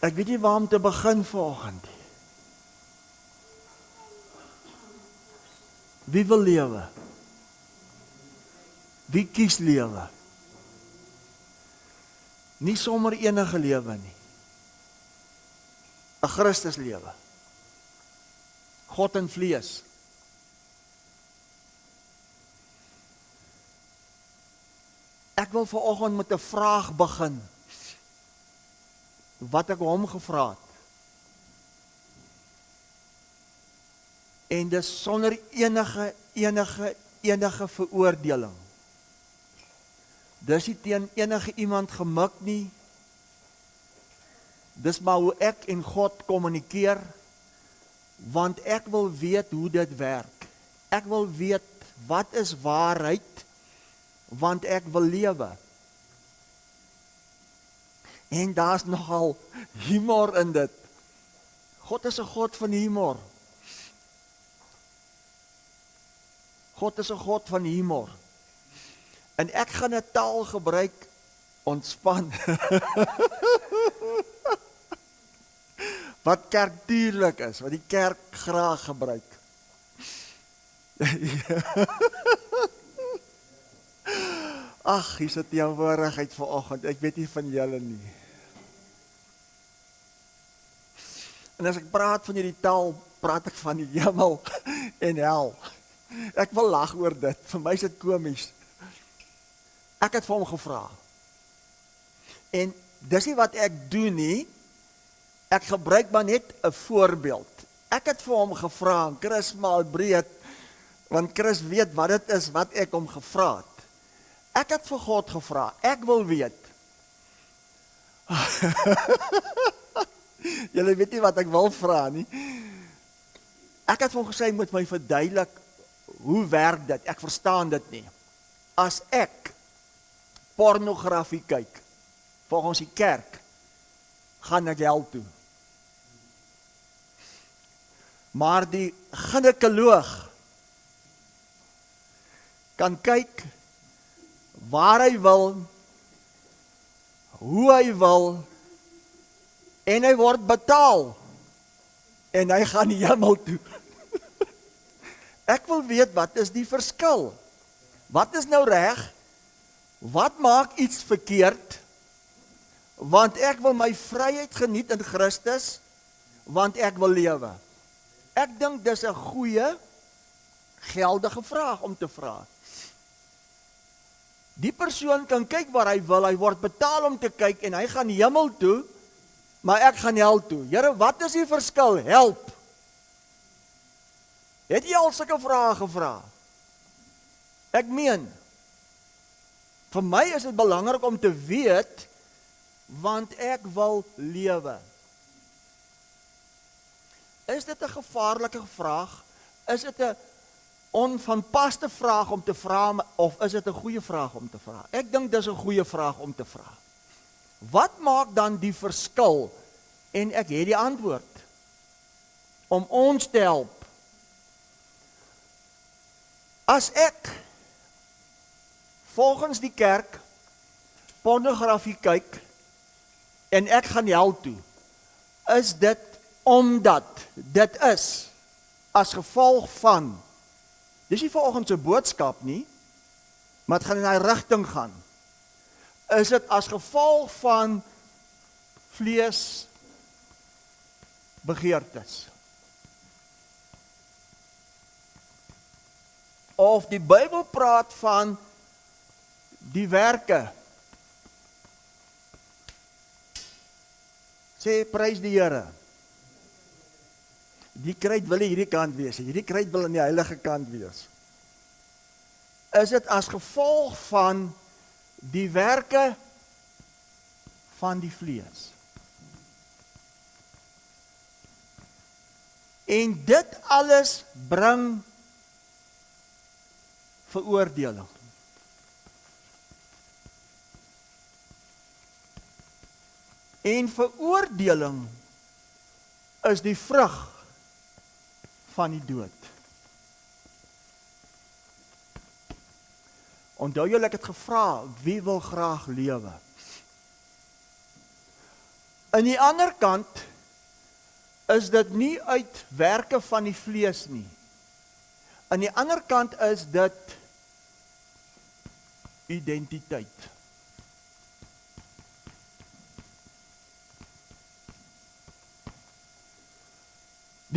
Ek weet nie waar om te begin vanoggend. Wie wil lewe? Wie kies lewe? Nie sommer enige lewe nie. 'n Christus lewe. God in vlees. Ek wil vanoggend met 'n vraag begin. Wat ek hom gevra het. En dis sonder enige veroordeling. Dis nie teen enige iemand gemik nie. Dis maar hoe ek en God kommunikeer, want ek wil weet hoe dit werk. Ek wil weet wat is waarheid, want ek wil lewe. En daar's nogal humor in dit. God is 'n God van humor. God is 'n God van humor. En ek gaan 'n taal gebruik, ontspan. Wat kerktuurlik is, wat die kerk graag gebruik. Ag, hier sit teenwoordigheid vanoggend, ek weet nie van julle nie. En as ek praat van hierdie taal, praat ek van die hemel en hel. Ek wil lag oor dit, vir my is dit komies. Ek het vir hom gevra. En dis nie wat ek doen nie, ek gebruik maar net 'n voorbeeld. Ek het vir hom gevra, en Chris maal breed, want Chris weet wat dit is wat ek hom gevra het. Ek het vir God gevra, ek wil weet. Julle weet nie wat ek wil vra nie. Ek het vir hom gesê, hy moet my verduidelik, hoe werk dit? Ek verstaan dit nie. As ek pornografie kyk, volgens die kerk, gaan ek hel toe. Maar die ginekoloog kan kyk waar hy wil, hoe hy wil, en hy word betaal, en hy gaan die hemel toe. Ek wil weet, wat is die verskil? Wat is nou reg? Wat maak iets verkeerd? Want ek wil my vryheid geniet in Christus, want ek wil lewe. Ek dink dis 'n goeie, geldige vraag om te vra. Die persoon kan kyk waar hy wil, hy word betaal om te kyk, en hy gaan hemel toe, maar ek gaan hel toe. Here, wat is die verskil? Help! Het jy al sulke vrae gevra? Ek meen, vir my is dit belangrik om te weet, want ek wil lewe. Is dit 'n gevaarlike vraag? Is dit 'n onvanpaste vraag om te vra, of is dit 'n goeie vraag om te vra? Ek dink dis 'n goeie vraag om te vra. Wat maak dan die verskil? En ek het die antwoord. Om ons te help. As ek volgens die kerk pornografie kyk en ek gaan hel toe, is dit omdat dit is as gevolg van, dis nie vanoggend se boodskap nie, maar dit gaan in daai rigting gaan. Is dit as gevolg van vlees begeertes? Of die Bybel praat van die werke. Sê, prys die Here. Die kruit wil nie hierdie kant wees, hierdie kruit wil aan die heilige kant wees. Is dit as gevolg van die werke van die vlees? En dit alles bring veroordeling. En veroordeling is die vrug van die dood. Onthou julle, ek het gevra, wie wil graag lewe? Aan die ander kant is dit nie uit werke van die vlees nie. Aan die ander kant is dit identiteit.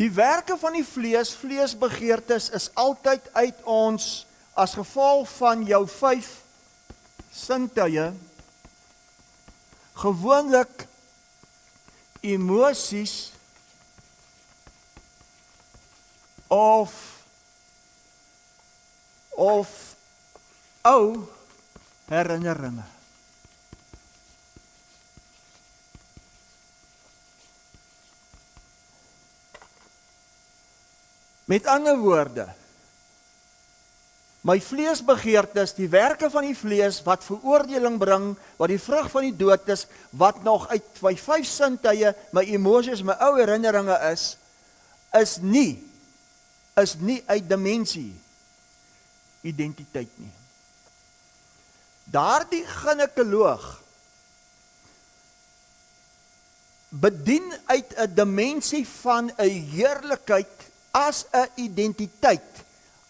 Die werke van die vleesbegeertes is altyd uit ons as gevolg van jou 5 sintuie, gewoonlik emosies of ou herinneringe. Met ander woorde, my vleesbegeertes, die werke van die vlees wat veroordeling bring, wat die vrug van die dood is, wat nog uit my 5 sintuie, my emosies, my ou herinneringe is nie uit dimensie identiteit nie. Daardie ginekoloog bedien uit 'n dimensie van 'n heerlikheid as 'n identiteit,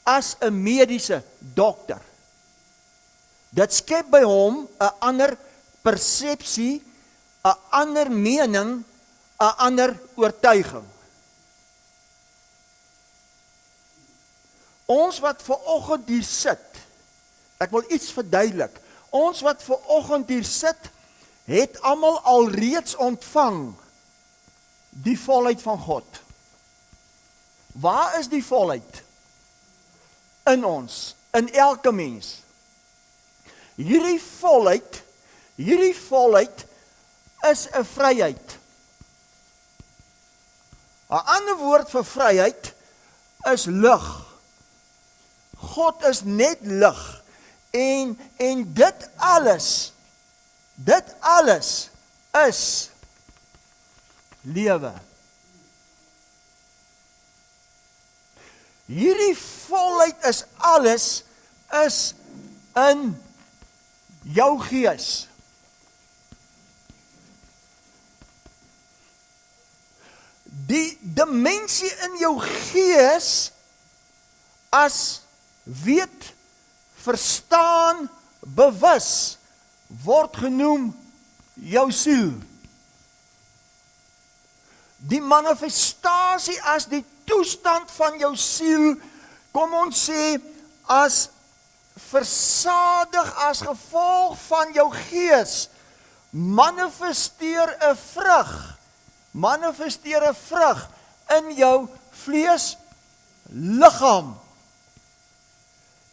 as 'n mediese dokter. Dit skep by hom 'n ander persepsie, 'n ander mening, 'n ander oortuiging. Ons wat vanoggend hier sit, ek wil iets verduidelik. Ons wat vanoggend hier sit, het almal alreeds ontvang die volheid van God. Waar is die volheid? In ons, in elke mens. Hierdie volheid is 'n vryheid. 'n ander woord vir vryheid is lig. God is net lig. En dit alles is lewe. Hierdie volheid is alles is in jou gees. Die dimensie in jou gees as weet, verstaan, bewus word genoem jou siel. Die manifestasie as die toestand van jou siel, kom ons sê, as versadig as gevolg van jou gees, manifesteer 'n vrug in jou vlees liggaam.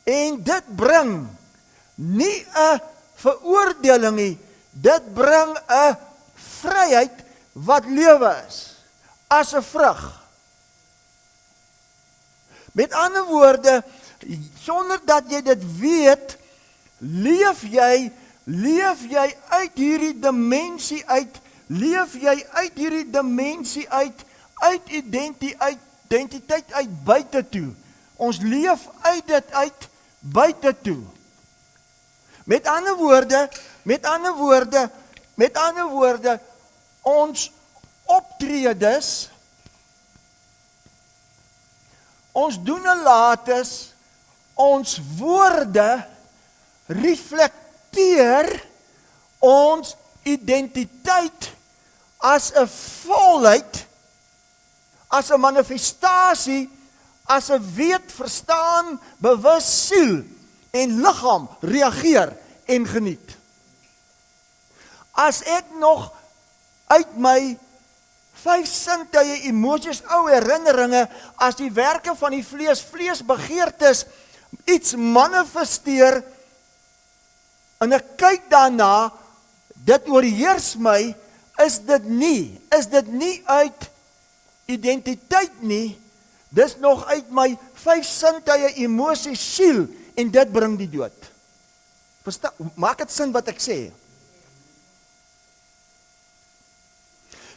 En dit bring nie 'n veroordeling nie, dit bring 'n vryheid wat lewe is, as 'n vrug. Met ander woorde, sonder dat jy dit weet, leef jy uit hierdie dimensie uit, uit identiteit uit buite toe. Ons leef uit dit uit buite toe. Met ander woorde, ons optredes, ons doen en lates, ons woorde reflekteer ons identiteit as 'n volheid, as 'n manifestasie, as 'n weet, verstaan, bewus siel en liggaam reageer en geniet. As ek nog uit my 5 sintuie, emosies, ou herinneringe, as die werke van die vleesbegeertes iets manifesteer, en ek kyk daarna, dit oorheers my, is dit nie uit identiteit nie, dis nog uit my 5 sintuie, emosies, siel, en dit bring die dood. Verstaan, maak dit sin wat ek sê?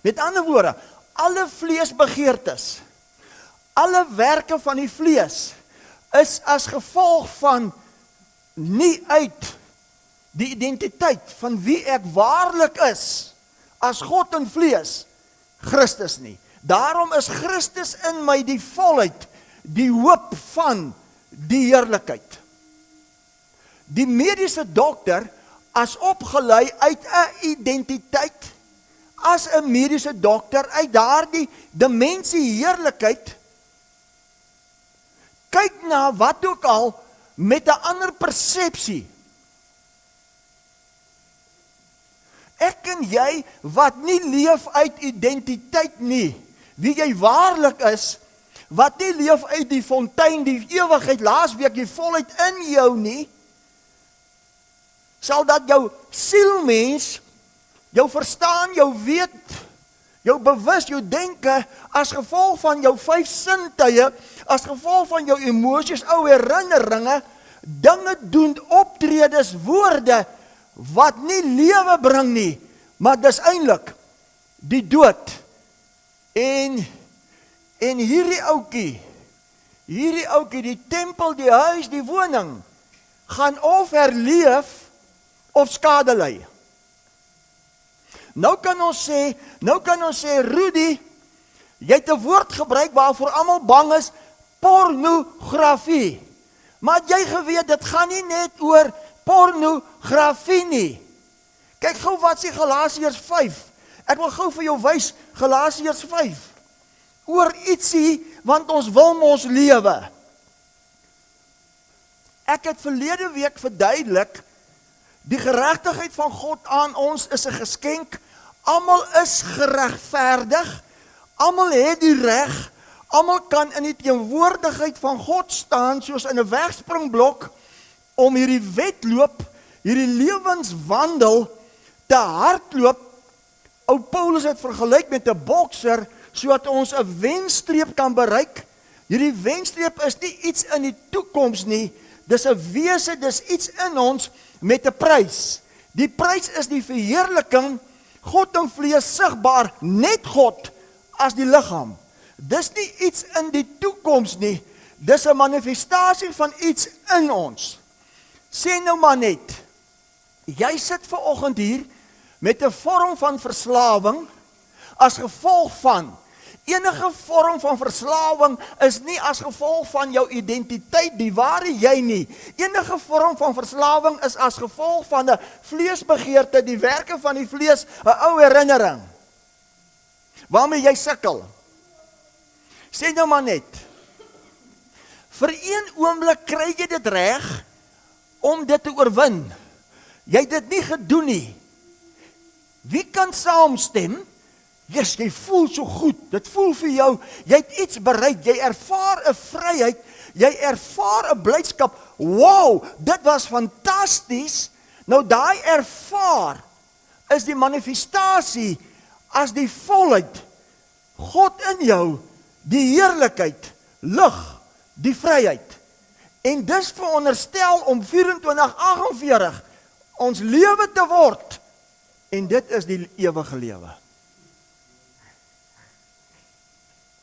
Met ander woorde, alle vleesbegeertes, alle werke van die vlees, is as gevolg van nie uit die identiteit van wie ek waarlik is, as God in vlees, Christus nie. Daarom is Christus in my die volheid, die hoop van die heerlikheid. Die mediese dokter, as opgelei uit 'n identiteit, as 'n mediese dokter, uit daardie dimensie heerlikheid, kyk na wat ook al, met 'n ander persepsie. Ek en jy, wat nie leef uit identiteit nie, wie jy waarlik is, wat nie leef uit die fontein, die ewigheid, laasweek, die volheid in jou nie, sal dat jou sielmens, jou verstaan, jou weet, jou bewus, jou denke, as gevolg van jou 5 sintuie, as gevolg van jou emosies, ou herinneringe, dinge doen, optredes, woorde, wat nie lewe bring nie, maar dis eintlik die dood. En hierdie oukie, die tempel, die huis, die woning, gaan of herleef, of skade ly. Nou kan ons sê, Rudy, jy het 'n woord gebruik waarvoor almal bang is, pornografie. Maar jy geweet, dit gaan nie net oor pornografie nie. Kyk gou wat sê Galasiërs 5. Ek wil gou vir jou wys, Galasiërs 5. Oor ietsie, want ons wil mos lewe. Ek het verlede week verduidelik, die geregtigheid van God aan ons is 'n geskenk. Almal is geregverdig. Almal het die reg. Almal kan in die teenwoordigheid van God staan, soos in 'n wegspringblok, om hierdie wedloop, hierdie lewenswandel te hardloop. Ou Paulus het vergelyk met 'n bokser, sodat ons 'n wenstreep kan bereik. Hierdie wenstreep is nie iets in die toekoms nie, dis 'n wese, dis iets in ons met 'n prys. Die prys is die verheerliking, God in vlees sigbaar, net God as die liggaam. Dis nie iets in die toekoms nie, dis 'n manifestasie van iets in ons. Sê nou maar net, jy sit vanoggend hier met 'n vorm van verslawing, as gevolg van, enige vorm van verslawing is nie as gevolg van jou identiteit, die ware jy nie. Enige vorm van verslawing is as gevolg van 'n vleesbegeerte, die werke van die vlees, 'n ou herinnering, waarmee jy sukkel. Sê nou maar net, vir een oomblik kry jy dit reg, om dit te oorwin. Jy het dit nie gedoen nie. Wie kan saamstem? Yes, jy voel so goed, dit voel vir jou, jy het iets bereik, jy ervaar 'n vryheid, jy ervaar 'n blydskap, wow, dit was fantasties. Nou daai ervaar is die manifestasie as die volheid, God in jou, die heerlikheid, lig, die vryheid. En dis veronderstel om 24/48 ons lewe te word, en dit is die ewige lewe.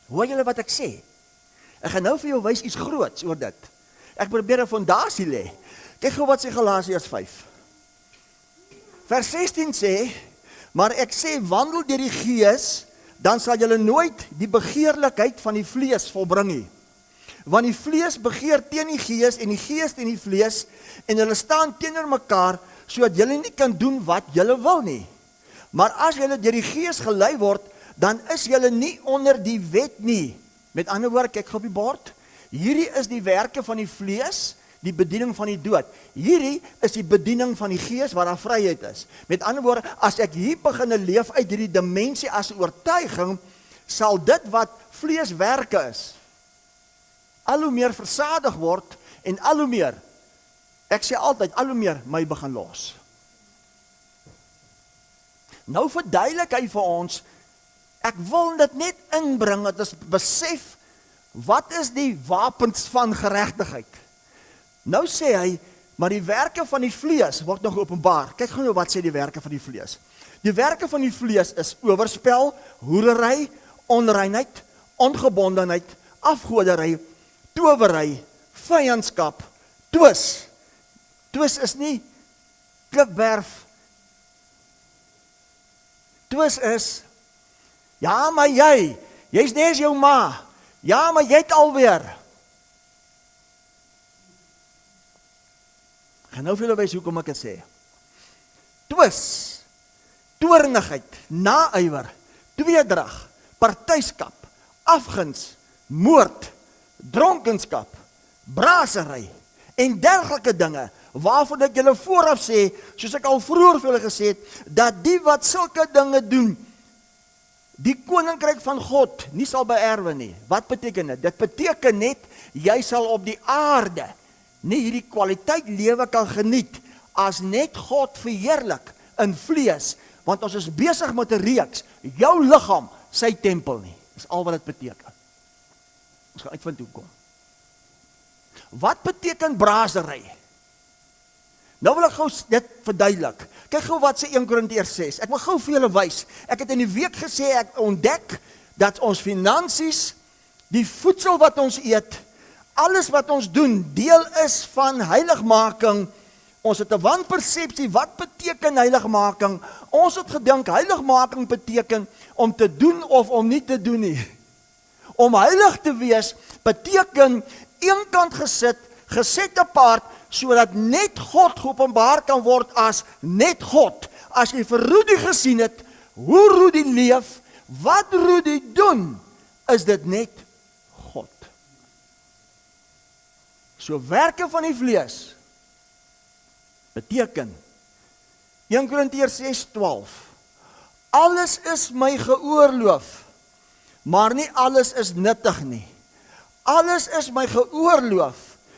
Hoor julle wat ek sê? Ek gaan nou vir jou wys iets groots oor dit. Ek probeer 'n fondasie lê. Kyk gou wat sê Galasiërs 5. Vers 16 sê, maar ek sê, wandel deur die Gees, dan sal julle nooit die begeerlikheid van die vlees volbring nie. Want die vlees begeer teen die Gees en die Gees teen die vlees, en hulle staan teenoor mekaar, sodat julle nie kan doen wat julle wil nie. Maar as julle deur die Gees gelei word, dan is julle nie onder die wet nie. Met ander woorde, kyk gou op die bord. Hierdie is die werke van die vlees, die bediening van die dood. Hierdie is die bediening van die Gees waar daar vryheid is. Met ander woorde, as ek hier begin leef uit hierdie dimensie as 'n oortuiging, sal dit wat vleeswerke is, al hoe meer versadig word en al hoe meer, ek sê altyd, al hoe meer my begin los. Nou verduidelik hy vir ons, ek wil dit net inbring, dat ons besef, wat is die wapens van geregtigheid? Nou sê hy, maar die werke van die vlees word nog openbaar. Kyk gou nou wat sê die werke van die vlees. Die werke van die vlees is oorspel, hoerery, onreinheid, ongebondenheid, afgoderry, towery, vyandskap, twis. Twis is nie klipwerf. Twis is, ja, maar jy's nie eens jou ma. Ja, maar jy het alweer. Ek gaan nou vir julle wys hoekom ek dit sê. Twis, toornigheid, naaiwer, tweedrag, partyskap, afguns, moord, dronkenskap, braasery en dergelike dinge, waarvan ek julle vooraf sê, soos ek al vroeër vir julle gesê het, dat die wat sulke dinge doen, die koninkryk van God nie sal beerwe nie. Wat beteken dit? Dit beteken net, jy sal op die aarde nie hierdie kwaliteit lewe kan geniet, as net God verheerlik in vlees, want ons is besig met 'n reeks, jou liggaam, sy tempel nie. Dis al wat dit beteken. Ons gaan uitvind hoekom. Wat beteken braasery? Nou wil ek gou dit verduidelik. Kyk gou wat sê 1 Korintiërs 6. Ek wil gou vir julle wys. Ek het in die week gesê, ek ontdek, dat ons finansies, die voedsel wat ons eet, alles wat ons doen, deel is van heiligmaking. Ons het 'n wanpersepsie, wat beteken heiligmaking? Ons het gedink, heiligmaking beteken, om te doen of om nie te doen nie. Om heilig te wees, beteken, eenkant geset apart, sodat net God geopenbaar kan word as net God. As jy vir Rudy gesien het, hoe Rudy leef, wat Rudy doen, is dit net God. So werke van die vlees, beteken, 1 Korintiërs 6:12, alles is my geoorloof, maar nie alles is nuttig nie. Alles is my geoorloof,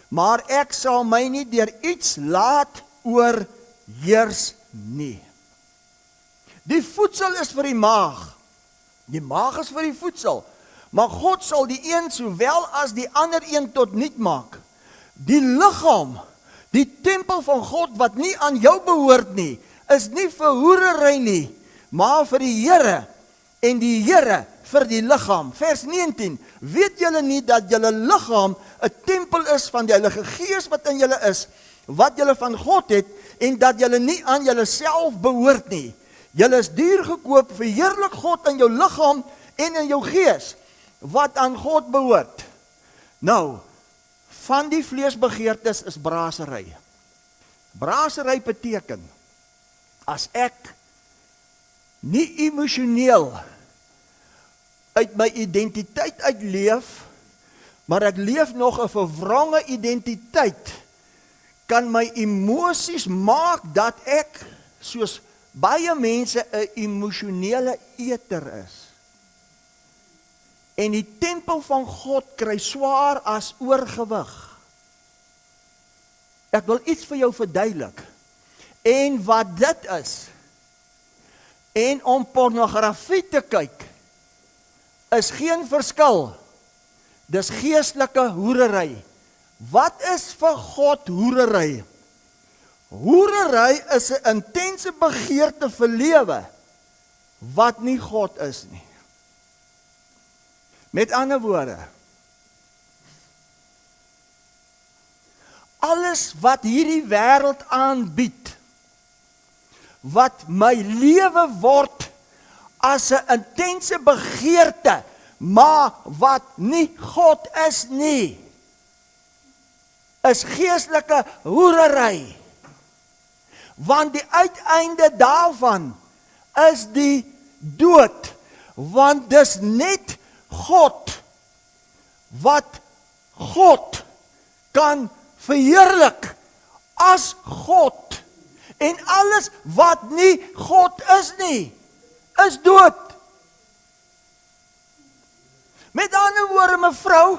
maar ek sal my nie deur iets laat oorheers nie. Die voedsel is vir die maag. Die maag is vir die voedsel. Maar God sal die een sowel as die ander een tot niet maak. Die liggaam, die tempel van God wat nie aan jou behoort nie, is nie vir hoerery nie, maar vir die Here, en die Here vir die liggaam. Vers 19, weet julle nie dat julle liggaam 'n tempel is van die Heilige Gees wat in julle is, wat julle van God het, en dat julle nie aan julle self behoort nie. Julle is duur gekoop, verheerlik God in jou liggaam en in jou gees, wat aan God behoort. Nou, van die vleesbegeertes is braasery. Braasery beteken, as ek nie emosioneel uit my identiteit uitleef, maar ek leef nog 'n verwronge identiteit, kan my emosies maak dat ek, soos baie mense, 'n emosionele eter is. En die tempel van God kry swaar as oorgewig. Ek wil iets vir jou verduidelik. En wat dit is, en om pornografie te kyk, is geen verskil. Dis geestelike hoerery. Wat is vir God hoerery? Hoerery is 'n intense begeerte vir lewe, wat nie God is nie. Met ander woorde, alles wat hierdie wêreld aanbied, wat my lewe word as 'n intense begeerte, maar wat nie God is nie, is geestelike hoerery. Want die uiteinde daarvan is die dood, want dis net God, wat God kan verheerlik as God, en alles wat nie God is nie, is dood. Met ander woorde, mevrou,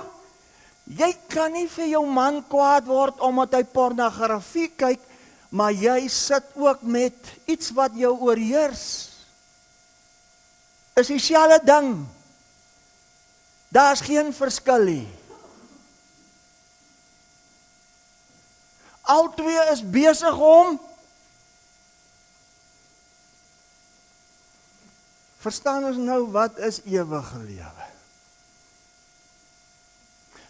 jy kan nie vir jou man kwaad word omdat hy pornografie kyk, maar jy sit ook met iets wat jou oorheers. Is dieselfde ding. Daar's geen verskil nie. Albei is besig om, verstaan ons nou wat is ewige lewe?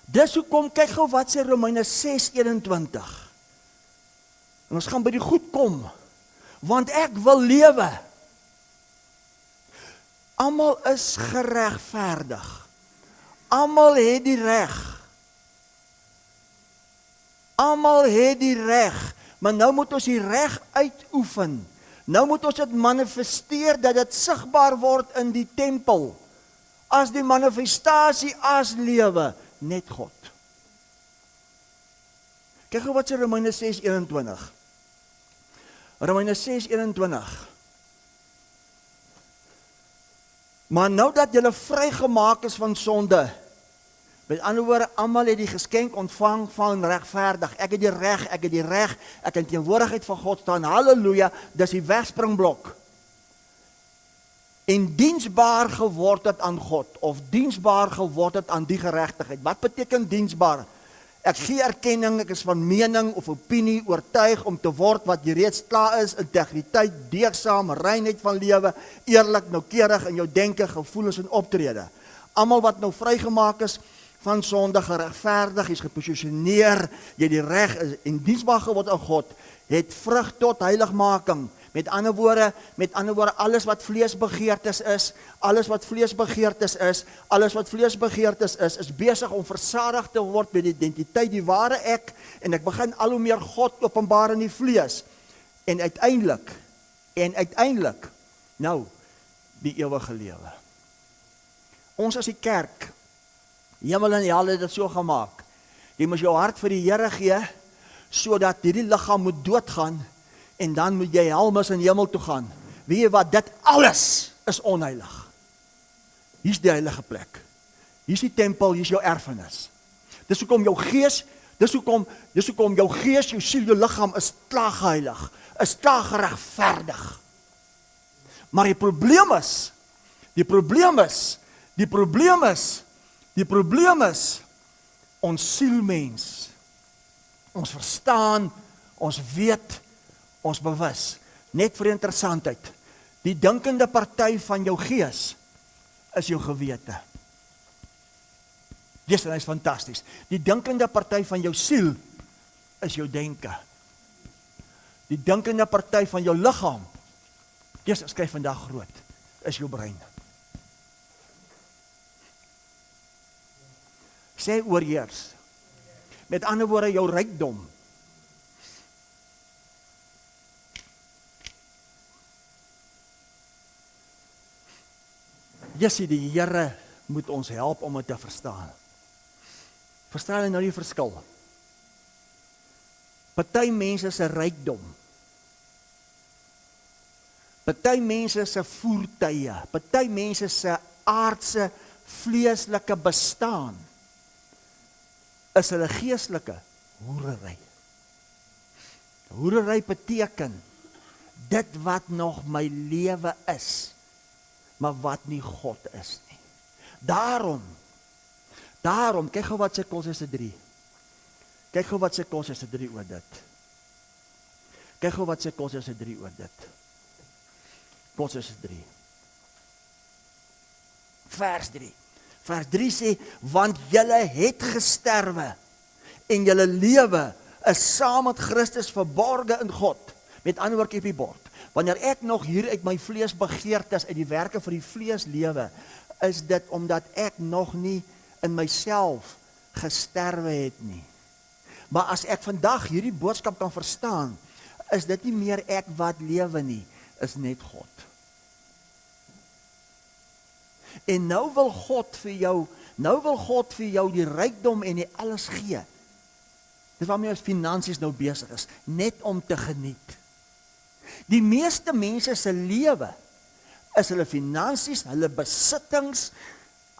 Dis hoekom, kyk gou wat sê Romeine 6:21. En ons gaan by die goed kom, want ek wil lewe. Almal is geregverdig. Almal het die reg. Almal het die reg, maar nou moet ons die reg uitoefen. Nou moet ons dit manifesteer, dat dit sigbaar word in die tempel. As die manifestasie as lewe, net God. Kyk gou wat sê Romeine 6:21. Romeine 6:21. Maar nou dat julle vrygemaak is van sonde, met ander woorde, almal het die geskenk ontvang van regverdig. Ek het die reg, ek het in teenwoordigheid van God staan, halleluja, dis die wegspringblok. En diensbaar geword het aan God, of diensbaar geword het aan die geregtigheid. Wat beteken diensbaar? Ek gee erkenning, ek is van mening of opinie oortuig om te word wat jy reeds klaar is, integriteit, deegsaam, reinheid van lewe, eerlik, noukeurig in jou denke, gevoelens en optrede. Almal wat nou vrygemaak is van sonde, geregverdig, is geposisioneer, jy die reg is en diensbaar geword aan God, het vrug tot heiligmaking. Met ander woorde, alles wat vleesbegeertes is, is besig om versadig te word met die identiteit, die ware ek, en ek begin al hoe meer God openbaar in die vlees. En uiteindelik, nou, die ewige lewe. Ons as die kerk, hemel en hel het dit so gemaak. Jy moet jou hart vir die Here gee, sodat hierdie liggaam moet doodgaan, en dan moet jy helmis in hemel toe gaan. Weet jy wat, dit alles is onheilig. Hier is die heilige plek. Hier is die tempel, hier is jou erfenis. Dis hoekom jou gees, jou siel, jou liggaam is klaar geheilig, is klaar geregverdig. Maar die probleem is, ons sielmens, ons verstaan, ons weet, ons bewus, net vir interessantheid, die dinkende party van jou gees, is jou gewete. Dis is fantasties. Die dinkende party van jou siel, is jou denke. Die dinkende party van jou liggaam, dis skryf vandag groot, is jou brein. Sê oorheers. Met ander woorde, jou rykdom. Jessie, die Here moet ons help om dit te verstaan. Verstaan jy nou die verskil? Party mense se rykdom, party mense se voertuie, party mense se aardse, vleeslike bestaan, is hulle geestelike hoerery. Hoerery beteken, dit wat nog my lewe is, maar wat nie God is nie. Daarom, kyk gou wat sê Kolossense 3. Kyk gou wat sê Kolossense 3 oor dit. Kyk gou wat sê Kolossense 3 oor dit. Kolossense 3. Vers 3. Vers 3 sê, want julle het gesterwe, en julle lewe is saam met Christus verborge in God. Met ander woorde op die bord. Wanneer ek nog hier uit my vlees begeertes, uit die werke vir die vlees lewe, is dit omdat ek nog nie in myself gesterwe het nie. Maar as ek vandag hierdie boodskap kan verstaan, is dit nie meer ek wat lewe nie, is net God. En nou wil God vir jou die rykdom en die alles gee. Dis waarmee ons finansies nou besig is, net om te geniet. Die meeste mense se lewe is hulle finansies, hulle besittings,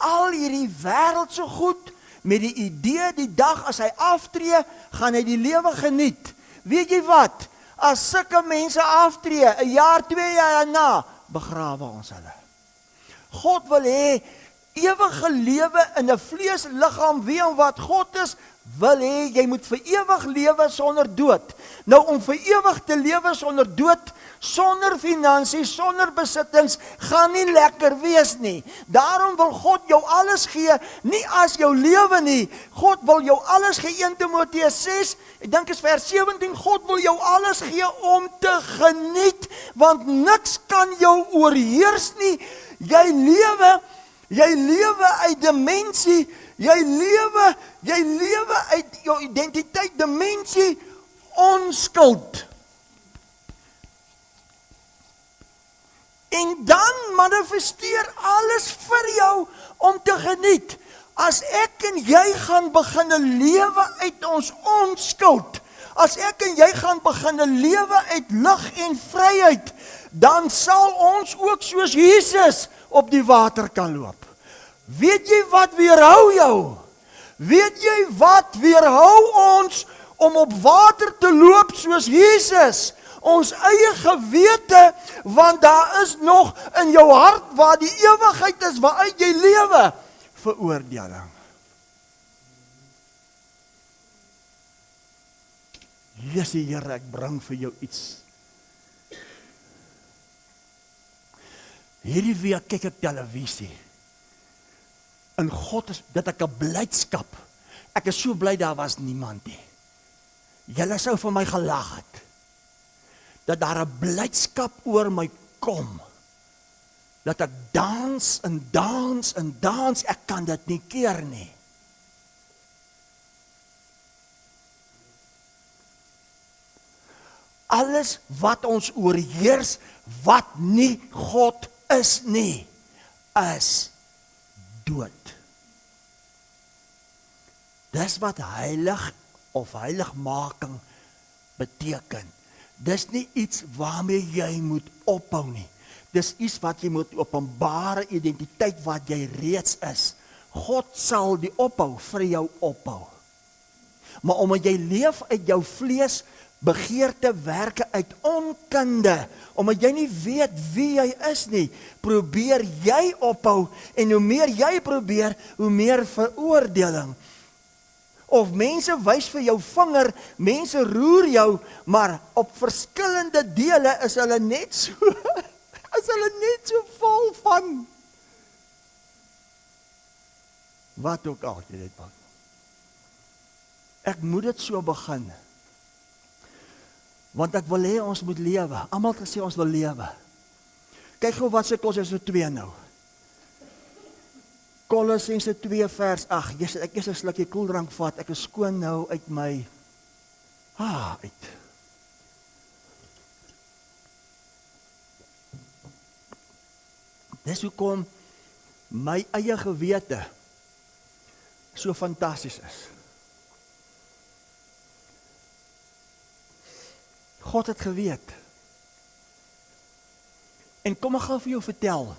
al hierdie wêreld so goed, met die idee die dag as hy aftree, gaan hy die lewe geniet. Weet jy wat? As sulke mense aftree, 1 jaar, 2 jaar na, begrawe ons hulle. God wil hê, ewige lewe in 'n vleesliggaam, wie en wat God is, wil hê, jy moet vir ewig lewe sonder dood. Nou om vir ewig te lewe sonder dood, sonder finansies, sonder besittings, gaan nie lekker wees nie. Daarom wil God jou alles gee, nie as jou lewe nie. God wil jou alles gee, 1 Timoteus 6, ek dink is vers 17, God wil jou alles gee om te geniet, want niks kan jou oorheers nie. Jy lewe uit dimensie, jy lewe uit jou identiteit, dimensie, onskuld. En dan manifesteer alles vir jou om te geniet. As ek en jy gaan beginne lewe uit ons onskuld, as ek en jy gaan beginne lewe uit lig en vryheid, dan sal ons ook soos Jesus op die water kan loop. Weet jy wat weerhou jou? Weet jy wat weerhou ons om op water te loop soos Jesus? Ons eie gewete, want daar is nog in jou hart waar die ewigheid is, waaruit jy lewe, veroordeling. Jesusie Here, ek bring vir jou iets. Hierdie week kyk ek televisie. In God is dit ek 'n blydskap. Ek is so bly daar was niemand nie. Julle sou vir my gelag het. Dat daar 'n blydskap oor my kom. Dat ek dans en dans en dans, ek kan dit nie keer nie. Alles wat ons oorheers, wat nie God is nie, is dood. Dis wat heilig of heiligmaking beteken. Dis nie iets waarmee jy moet ophou nie. Dis iets wat jy moet openbare identiteit wat jy reeds is. God sal die ophou vir jou ophou. Maar omdat jy leef uit jou vlees, begeerte werke uit onkunde, omdat jy nie weet wie jy is nie, probeer jy ophou, en hoe meer jy probeer, hoe meer veroordeling. Of mense wys vir jou vinger, mense roer jou, maar op verskillende dele is hulle net so vol van wat ook al jy dit maak. Ek moet dit so begin. Want ek wil hê ons moet lewe. Almal het gesê ons wil lewe. Kyk gou wat sê Kolossense 2 nou. Kolossense 2 vers 8. Jesus, ek eers 'n slukkie koeldrank vat. Ek is skoon nou uit my uit. Dis hoekom my eie gewete so fantasties is. God het geweet. En kom ek gou vir jou vertel.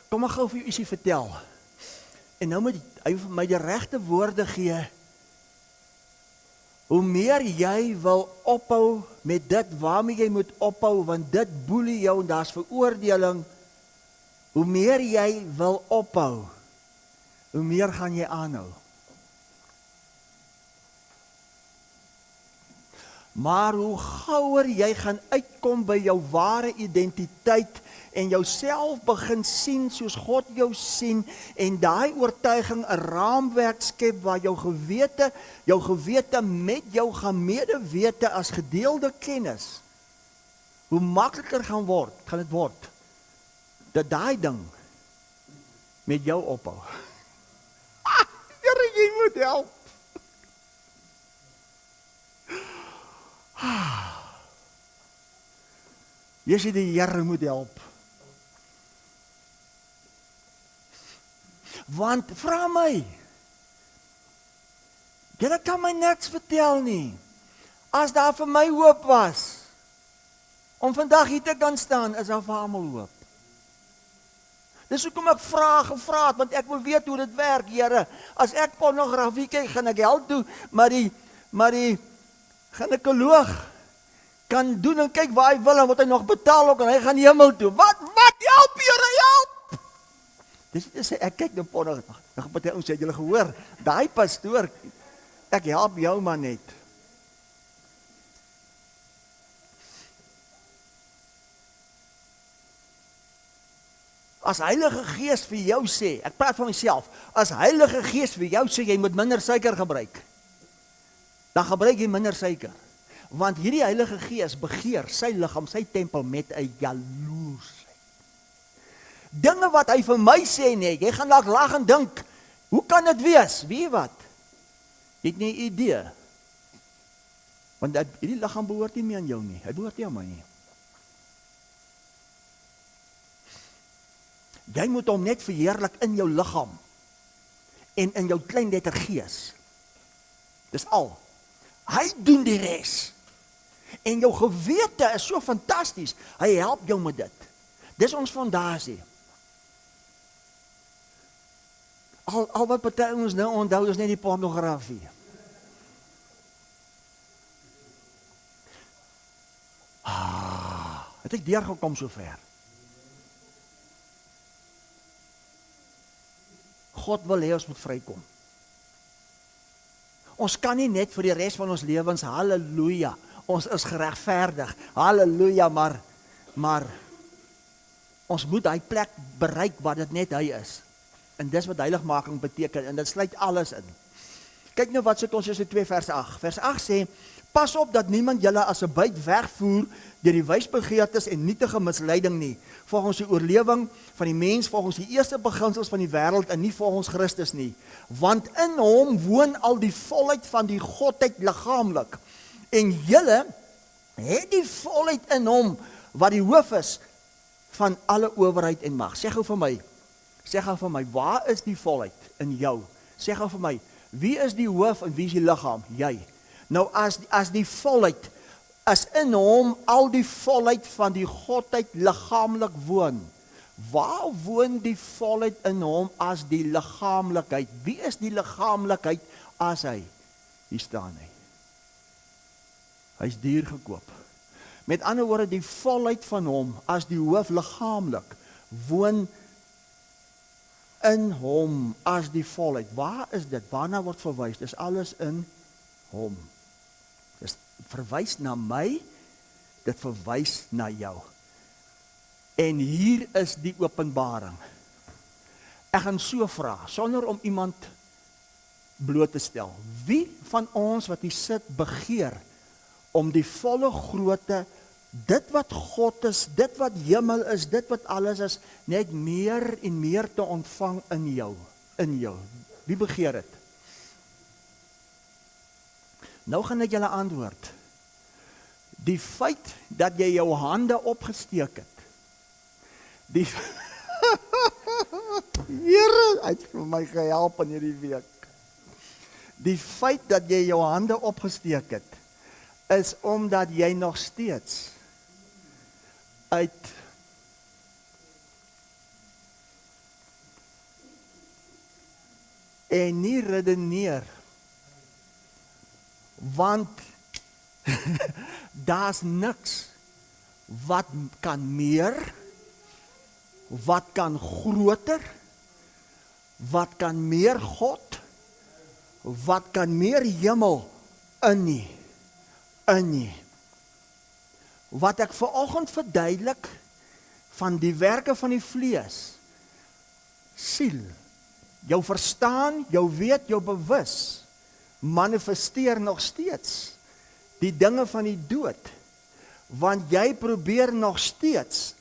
Kom ek gou vir jou ietsie vertel. En nou moet hy vir my die regte woorde gee. Hoe meer jy wil ophou met dit waarmee jy moet ophou, want dit boelie jou en daar's veroordeling. Hoe meer jy wil ophou, hoe meer gaan jy aanhou. Maar hoe gouer jy gaan uitkom by jou ware identiteit en jouself begin sien soos God jou sien en daai oortuiging 'n raamwerk skep waar jou gewete met jou gaan medewete as gedeelde kennis, hoe makliker gaan dit word, dat daai ding met jou ophou. Here, jy moet help. Jy sê die Here moet help. Want, vra my, julle kan my niks vertel nie, as daar vir my hoop was, om vandag hier te kan staan, is daar vir almal hoop. Dis hoekom ek gevra het, want ek wil weet hoe dit werk, Here. As ek pornografie kyk, gaan ek hel toe, maar die gynekoloog kan doen en kyk waar hy wil, en wat hy nog betaal ook, en hy gaan hemel toe. Wat help, Here, help! Dis ek kyk nou pornografie, nog party ons het julle gehoor, daai pastoor, ek help jou maar net. As Heilige Gees vir jou sê, ek praat van myself, as Heilige Gees vir jou sê, jy moet minder suiker gebruik, dan gebruik jy minder suiker. Want hierdie Heilige Gees begeer sy liggaam, sy tempel met 'n jaloersheid. Dinge wat hy vir my sê, nee, jy gaan dalk lag en dink, hoe kan dit wees? Weet jy wat? Jy het nie 'n idee. Want hierdie liggaam behoort nie meer aan jou nie. Hy behoort nie aan my nie. Jy moet hom net verheerlik in jou liggaam en in jou klein letter gees. Dis al. Hy doen die res. En jou gewete is so fantasties. Hy help jou met dit. Dis ons fondasie. Al wat party ons nou onthou is net die pornografie. Het ek deurgekom so ver. God wil hê ons moet vrykom. Ons kan nie net vir die res van ons lewens, halleluja, ons is geregverdig, halleluja, maar ons moet hy plek bereik wat dit net hy is. En dis wat heiligmaking beteken, en dit sluit alles in. Kyk nou wat sê Kolosse 2 vers 8. Vers 8 sê, pas op dat niemand julle as 'n byt wegvoer deur die wysbegeertes en nietige misleiding nie, volgens die oorlewing van die mens, volgens die eerste beginsels van die wêreld en nie volgens Christus nie. Want in hom woon al die volheid van die Godheid liggaamlik. En julle het die volheid in hom wat die hoof is van alle owerheid en mag. Sê gou vir my, waar is die volheid in jou? Sê gou vir my, wie is die hoof en wie is die liggaam? Jy. Nou as die volheid, as in hom al die volheid van die Godheid liggaamlik woon, waar woon die volheid in hom as die liggaamlikheid? Wie is die liggaamlikheid as hy? Hier staan hy. Hy is duur gekoop. Met ander woorde, die volheid van hom as die hoof liggaamlik woon in hom as die volheid. Waar is dit? Waarna word verwys? Dis alles in hom. Dit verwys na my, dit verwys na jou. En hier is die openbaring. Ek gaan so vra, sonder om iemand bloot te stel. Wie van ons wat hier sit begeer om die volle grootte, dit wat God is, dit wat hemel is, dit wat alles is, net meer en meer te ontvang in jou. Wie begeer dit? Nou gaan ek julle antwoord. Die feit dat jy jou hande opgesteek het, Here, hy het vir my gehelp in hierdie week. Die feit dat jy jou hande opgesteek het, is omdat jy nog steeds uit en nie redeneer, want daar's niks wat kan meer, wat kan groter, wat kan meer God, wat kan meer hemel in nie. Wat ek vanoggend verduidelik van die werke van die vlees, siel, jou verstaan, jou weet, jou bewus, manifesteer nog steeds die dinge van die dood, want jy probeer nog steeds,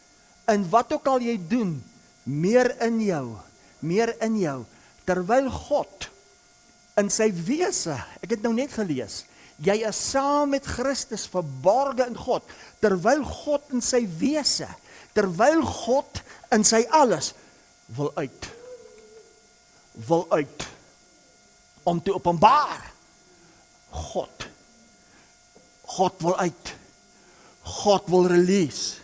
in wat ook al jy doen, meer in jou, terwyl God, in sy wese, ek het nou net gelees, jy is saam met Christus verborge in God, terwyl God in sy wese, terwyl God in sy alles, wil uit, om te openbaar, God wil uit, God wil release,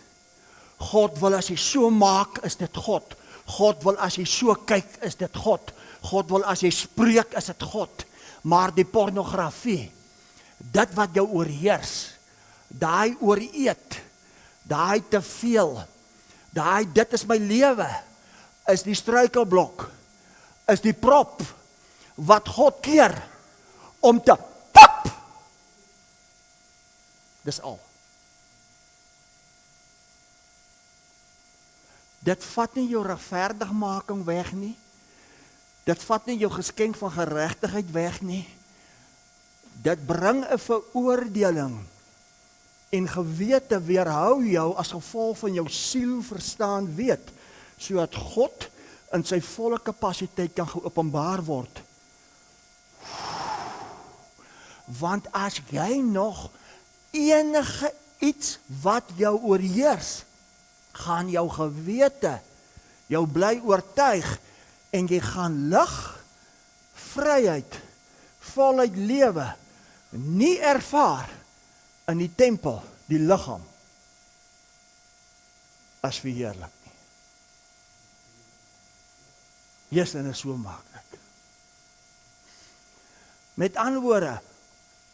God wil as jy so maak, is dit God wil as jy so kyk, is dit God wil as jy spreek, is dit God, maar die pornografie, dit wat jou oorheers, daai ooreet, daai te veel, daai dit is my lewe, is die struikelblok, is die prop, wat God keer, om te pap, dis al. Dit vat nie jou regverdigmaking weg nie, dit vat nie jou geskenk van geregtigheid weg nie, dit bring 'n veroordeling En gewete weerhou jou as gevolg van jou siel, verstaan, weet, sodat God in sy volle kapasiteit kan geopenbaar word. Want as jy nog enige iets wat jou oorheers, gaan jou gewete jou bly oortuig en jy gaan lig, vryheid, voluit lewe, nie ervaar in die tempel, die liggaam, as verheerlik nie. Jesus, en is so maklik. Met ander woorde,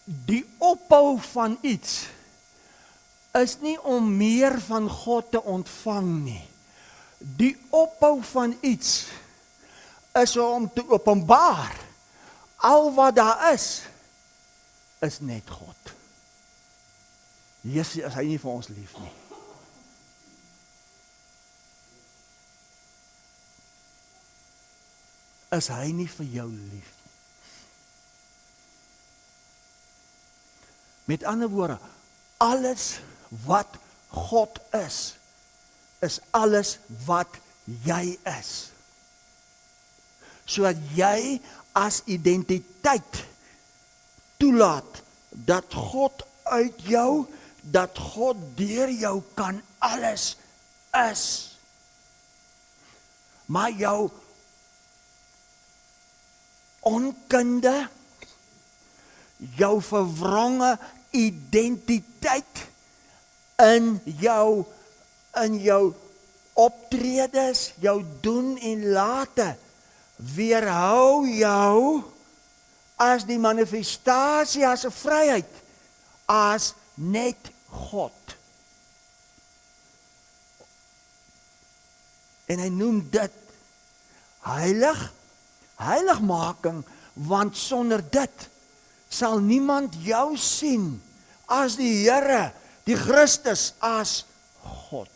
die opbou van iets is nie om meer van God te ontvang nie. Die opbou van iets is om te openbaar. Al wat daar is net God. Jesus, is hy nie vir ons lief nie. Is hy nie vir jou lief nie. Met ander woorde, alles wat God is alles wat jy is. Sodat jy as identiteit toelaat dat God uit jou, dat God deur jou kan alles is. Maar jou onkunde, jou verwronge identiteit in jou optredes, jou doen en late, weerhou jou as die manifestasie, as 'n vryheid, as net God. En hy noem dit heiligmaking, want sonder dit sal niemand jou sien as die Here, die Christus, as God.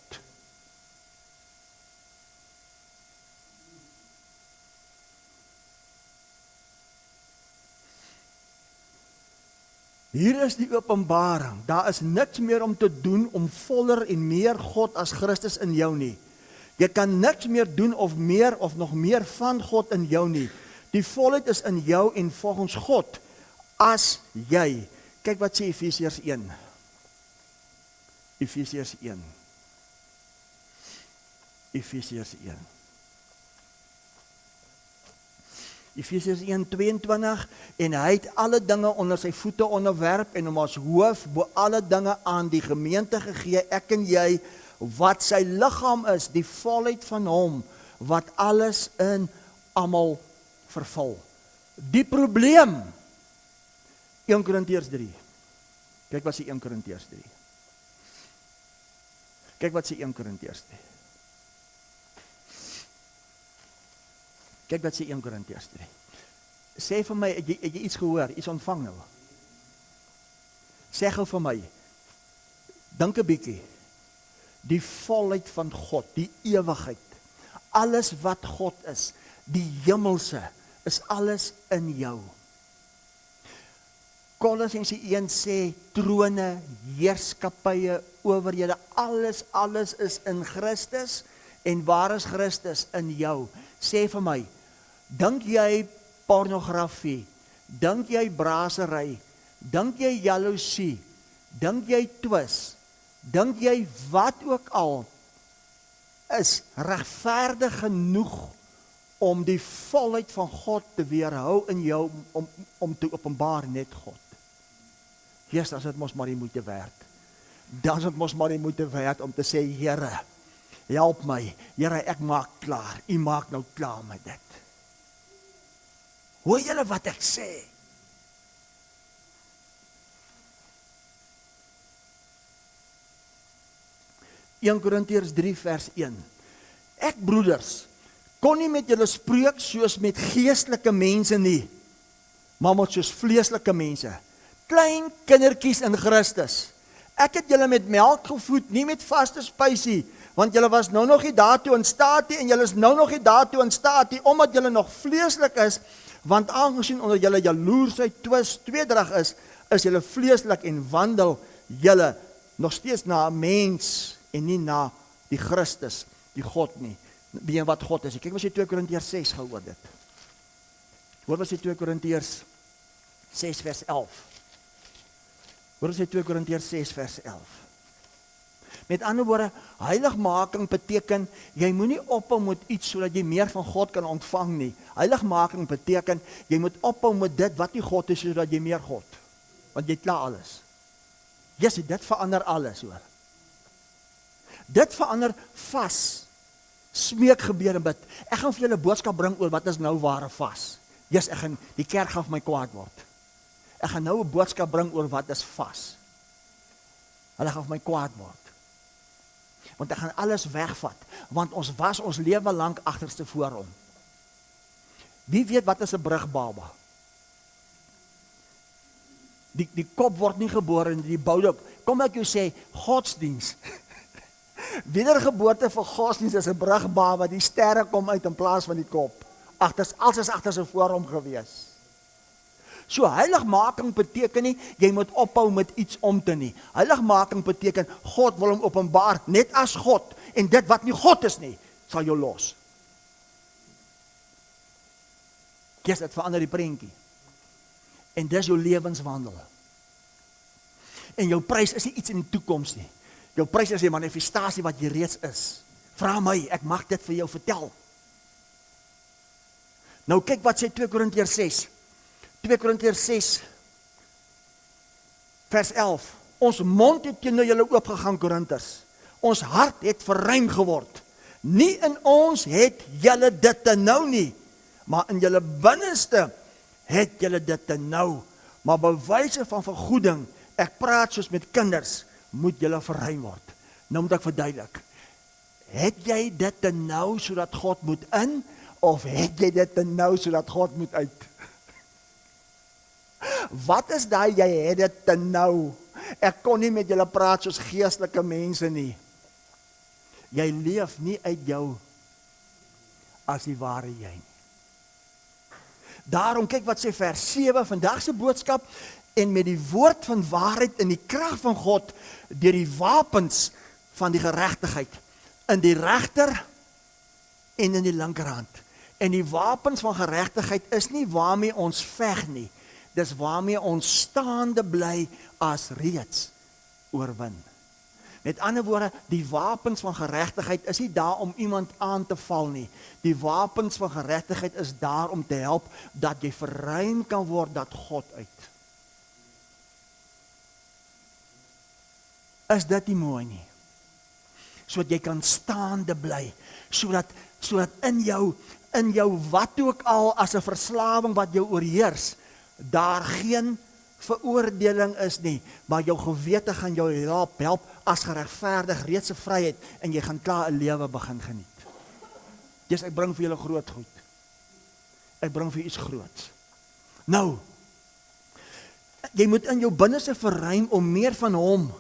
Hier is die openbaring. Daar is niks meer om te doen om voller en meer God as Christus in jou nie. Jy kan niks meer doen of meer of nog meer van God in jou nie. Die volheid is in jou en volgens God as jy. Kyk wat sê Efesiërs 1. Efesiërs 1. Efesiërs 1. Efesiërs 1:22, en hy het alle dinge onder sy voete onderwerp en hom as hoof bo alle dinge aan die gemeente gegee, ek en jy, wat sy liggaam is, die volheid van hom, wat alles in almal vervul. Die probleem, 1 Korintiërs 3. Kyk wat sê 1 Korintiërs 3. Kyk wat sê 1 Korintiërs 3. Kyk wat sê 1 Korintiërs 3. Sê vir my, het jy iets gehoor, iets ontvang nou? Sê gou vir my, dink 'n bietjie, die volheid van God, die ewigheid, alles wat God is, die hemelse, is alles in jou. Kolossense 1 sê, trone, heerskappye, owerhede, alles is in Christus, en waar is Christus in jou? Sê vir my, dink jy pornografie, dink jy braasery, dink jy jaloesie, dink jy twis, dink jy wat ook al, is regverdig genoeg om die volheid van God te weerhou in jou, om te openbaar net God? Jesus, as dit mos maar die moeite werd. Dan is dit mos maar die moeite werd om te sê, Here, help my, Here, ek maak klaar, U maak nou klaar met dit. Hoor julle wat ek sê? (1 Korintiërs 3 vers 1). Ek, broeders, kon nie met julle spreek soos met geestelike mense nie, maar met soos vleeslike mense. Klein kindertjies in Christus. Ek het julle met melk gevoed, nie met vaste spysie, want julle was nou nog nie daartoe in staat nie, en julle is nou nog nie daartoe in staat nie, omdat julle nog vleeslik is, want aangesien onder julle jaloersheid, twis, tweedrag is julle vleeslik en wandel julle nog steeds na 'n mens en nie na die Christus, die God nie. Weet jy wat God is? Kyk wat sê 2 Korintiërs 6 gou oor dit. Hoor wat sê 2 Korintiërs 6 vers 11. Hoor wat sê 2 Korintiërs 6 vers 11. Met ander woorde, heiligmaking beteken, jy moenie ophou met iets sodat jy meer van God kan ontvang nie. Heiligmaking beteken, jy moet ophou met dit wat nie God is, sodat jy meer God. Want jy klaar alles. Yes, dit verander alles, hoor. Dit verander vas. Smeek gebeur en bid. Ek gaan vir julle 'n boodskap bring oor wat is nou ware vas. Yes, die kerk gaan vir my kwaad word. Ek gaan nou 'n boodskap bring oor wat is vas. Hulle gaan vir my kwaad word. Want ek gaan alles wegvat, want ons was ons lewe lank agterste voor hom. Wie weet wat is 'n brugbaba? Die kop word nie gebore in die boude. Kom ek jou sê, godsdiens. Wedergeboorte vir godsdiens is 'n brugbaba, die sterre kom uit in plaas van die kop. Alles is agter sy voor hom gewees. So heiligmaking beteken nie, jy moet ophou met iets om te nie. Heiligmaking beteken, God wil hom openbaar, net as God, en dit wat nie God is nie, sal jou los. Kies, dit verander die prentjie. En dis jou lewenswandel. En jou prys is nie iets in die toekoms nie. Jou prys is die manifestasie wat jy reeds is. Vra my, ek mag dit vir jou vertel. Nou kyk wat sê 2 Korintiërs 6. 2 Korintiërs 6 vers 11. Ons mond het teenoor julle oopgegaan, Korinters. Ons hart het verruim geword. Nie in ons het julle dit te nou nie, maar in julle binneste het julle dit te nou. Maar by wyse van vergoeding, ek praat soos met kinders, moet julle verruim word. Nou moet ek verduidelik. Het jy dit te nou sodat God moet in, of het jy dit te nou sodat God moet uit? Wat is daai jy het dit te nou? Ek kon nie met julle praat soos geestelike mense nie. Jy leef nie uit jou as die ware jy nie. Daarom kyk wat sê vers 7, vandag se boodskap, en met die woord van waarheid in die krag van God, deur die wapens van die geregtigheid, in die regter en in die linkerhand. En die wapens van geregtigheid is nie waarmee ons veg nie, dis waarmee ons staande bly as reeds oorwin. Met ander woorde, die wapens van geregtigheid is nie daar om iemand aan te val nie. Die wapens van geregtigheid is daar om te help dat jy verruim kan word dat God uit. Is dit nie mooi nie? Sodat jy kan staande bly, sodat in jou wat ook al as 'n verslawing wat jou oorheers, daar geen veroordeling is nie, maar jou gewete gaan jou help as geregverdig reeds 'n vryheid, en jy gaan klaar 'n lewe begin geniet. Dus ek bring vir julle groot goed. Ek bring vir iets groots. Nou, jy moet in jou binneste verruim om meer van hom.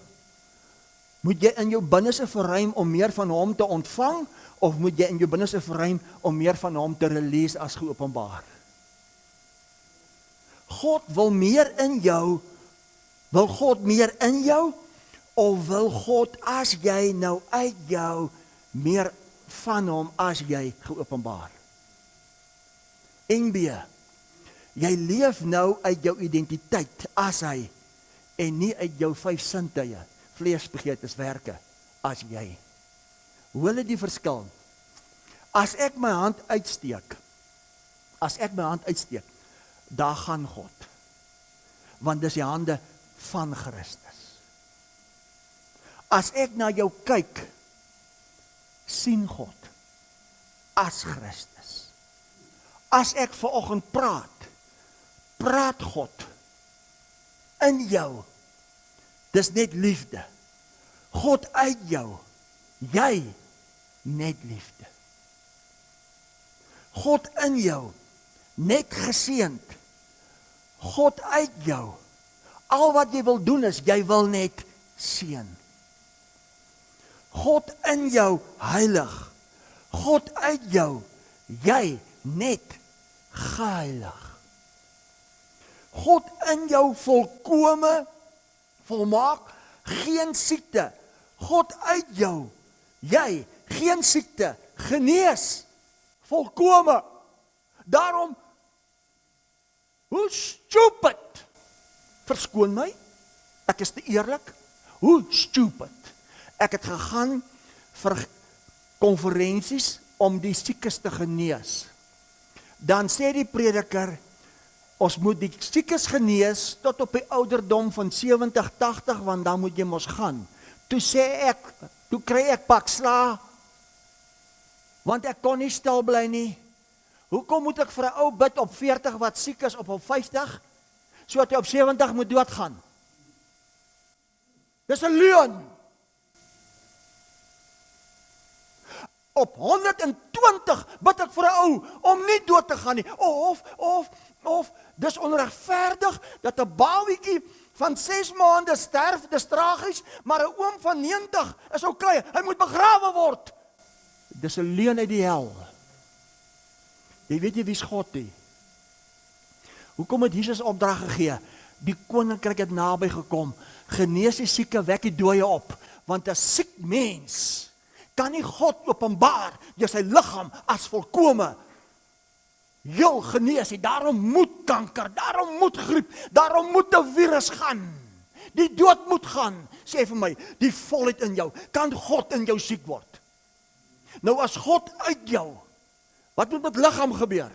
Moet jy in jou binneste verruim om meer van hom te ontvang, of moet jy in jou binneste verruim om meer van hom te release as geopenbaar? God wil meer in jou, wil God meer in jou, of wil God as jy nou uit jou, meer van hom as jy geopenbaar? En B, jy leef nou uit jou identiteit as hy, en nie uit jou 5 sintuie, vleesbegeertes werke, as jy. Hoe hulle die verskil? As ek my hand uitsteek, daar gaan God. Want dis die hande van Christus. As ek na jou kyk, sien God as Christus. As ek vanoggend praat God in jou. Dis net liefde. God uit jou, jy net liefde. God in jou, net geseënd. God uit jou, al wat jy wil doen is, jy wil net seën. God in jou, heilig. God uit jou, jy net geheilig. God in jou volkome, volmaak, geen siekte. God uit jou, jy, geen siekte, genees, volkome. Daarom, hoe stupid, verskoon my, ek is te eerlik, hoe stupid, ek het gegaan vir konferensies om die siekes te genees. Dan sê die prediker, ons moet die siekes genees tot op die ouderdom van 70, 80, want dan moet jy mos gaan. Toe kry ek pak sla, want ek kon nie stil bly nie. Hoekom moet ek vir 'n ou bid op 40 wat siek is op 50, sodat hy op 70 moet doodgaan? Dis 'n leuen. Op 120 bid ek vir 'n ou om nie dood te gaan nie. Of dis onregverdig dat 'n babietjie van 6 maande sterf, dis tragies, maar 'n oom van 90 is oukei, hy moet begrawe word. Dis 'n leuen uit die hel. Jy weet jy wie's God nie. Hoekom het Jesus opdrag gegee? Die koninkryk het naby gekom. Genees die sieke, wek die dooie op, want 'n siek mens kan nie God openbaar deur sy liggaam as volkome heel genees nie. Daarom moet kanker, daarom moet griep, daarom moet 'n virus gaan. Die dood moet gaan. Sê vir my, die volheid in jou, kan God in jou siek word? Nou as God uit jou, wat moet met liggaam gebeur?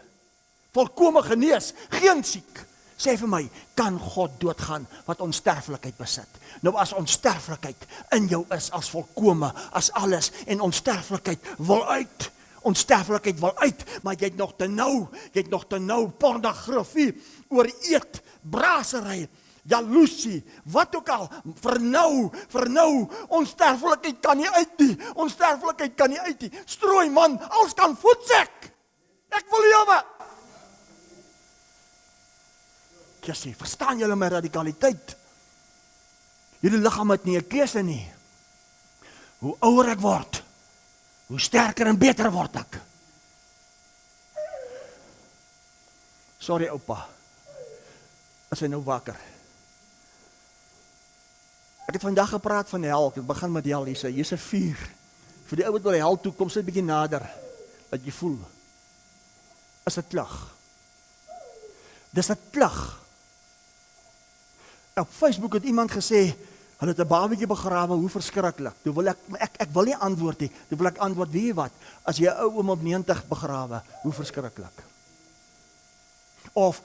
Volkome genees, geen siek. Sê vir my, kan God doodgaan wat onsterflikheid besit? Nou as onsterflikheid in jou is as volkome, as alles, en onsterflikheid wil uit. Onsterflikheid wil uit, maar jy het nog te nou pornografie, oor-eet, braasery, jaloesie, wat ook al, vernou, onsterflikheid kan nie uit nie, strooi man, als kan voetsek, ek wil lewe. Jessie, verstaan julle my radikaliteit? Julle liggaam het nie 'n keuse nie. Hoe ouer ek word, hoe sterker en beter word ek. Sorry oupa, is hy nou wakker? Ek het vandag gepraat van hel, ek begin met hel, hier's 'n vuur. Vir die ou wat by die hel toe kom, sit bietjie nader, dat jy voel. Is 'n klug. Dis 'n klug. Op Facebook het iemand gesê, hulle het 'n babatjie begrawe, hoe verskriklik. Toe wil ek wil nie antwoord nie. Toe wil ek antwoord, weet jy wat? As jy 'n ou oom op 90 begrawe, hoe verskriklik. Of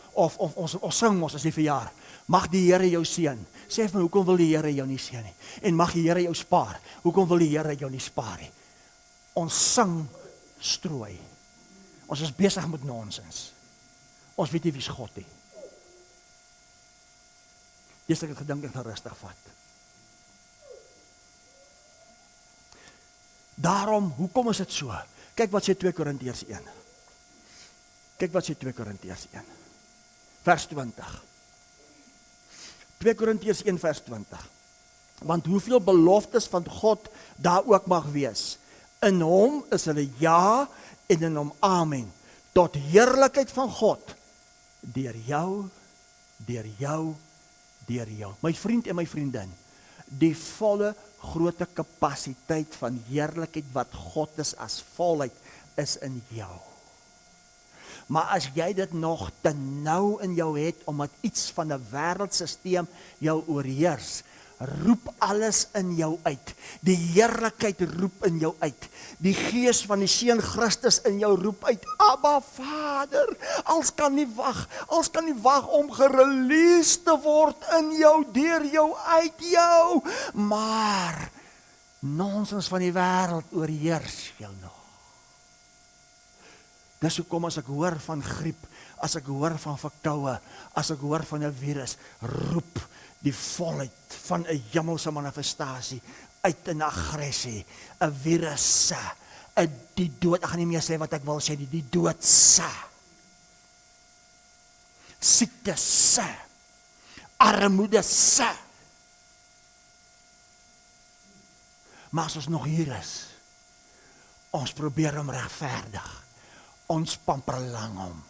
ons sing mos as jy verjaar. Mag die Here jou seën. Sê vir my, hoekom wil die Here jou nie seën nie? En mag die Here jou spaar. Hoekom wil die Here jou nie spaar nie? Ons sing strooi. Ons is besig met nonsens. Ons weet nie wie's God nie. Dis ek het gedink ek gaan rustig vat. Daarom, hoekom is dit so? Kyk wat sê 2 Korintiërs 1. Kyk wat sê 2 Korintiërs 1. Vers 20. 2 Korintiërs 1 vers 20. Want hoeveel beloftes van God daar ook mag wees, in hom is hulle ja en in hom amen, tot heerlikheid van God, deur jou. My vriend en my vriendin, die volle grootte kapasiteit van heerlikheid wat God is as volheid, is in jou. Maar as jy dit nog te nou in jou het, omdat iets van 'n wêreldsisteem jou oorheers, roep alles in jou uit. Die heerlikheid roep in jou uit. Die gees van die Seun Christus in jou roep uit. Abba Vader, als kan nie wag om gereleased te word in jou, deur jou, uit jou. Maar nonsens van die wêreld oorheers jou nog. Dis hoekom as ek hoor van griep, as ek hoor van verkoue, as ek hoor van 'n virus, roep die volheid van 'n hemelse manifestasie uit in aggressie, 'n virus, die dood, ek gaan nie meer sê wat ek wil sê, die dood, siekte, armoede, maar as ons nog hier is, ons probeer hom regverdig, ons pamperlang hom.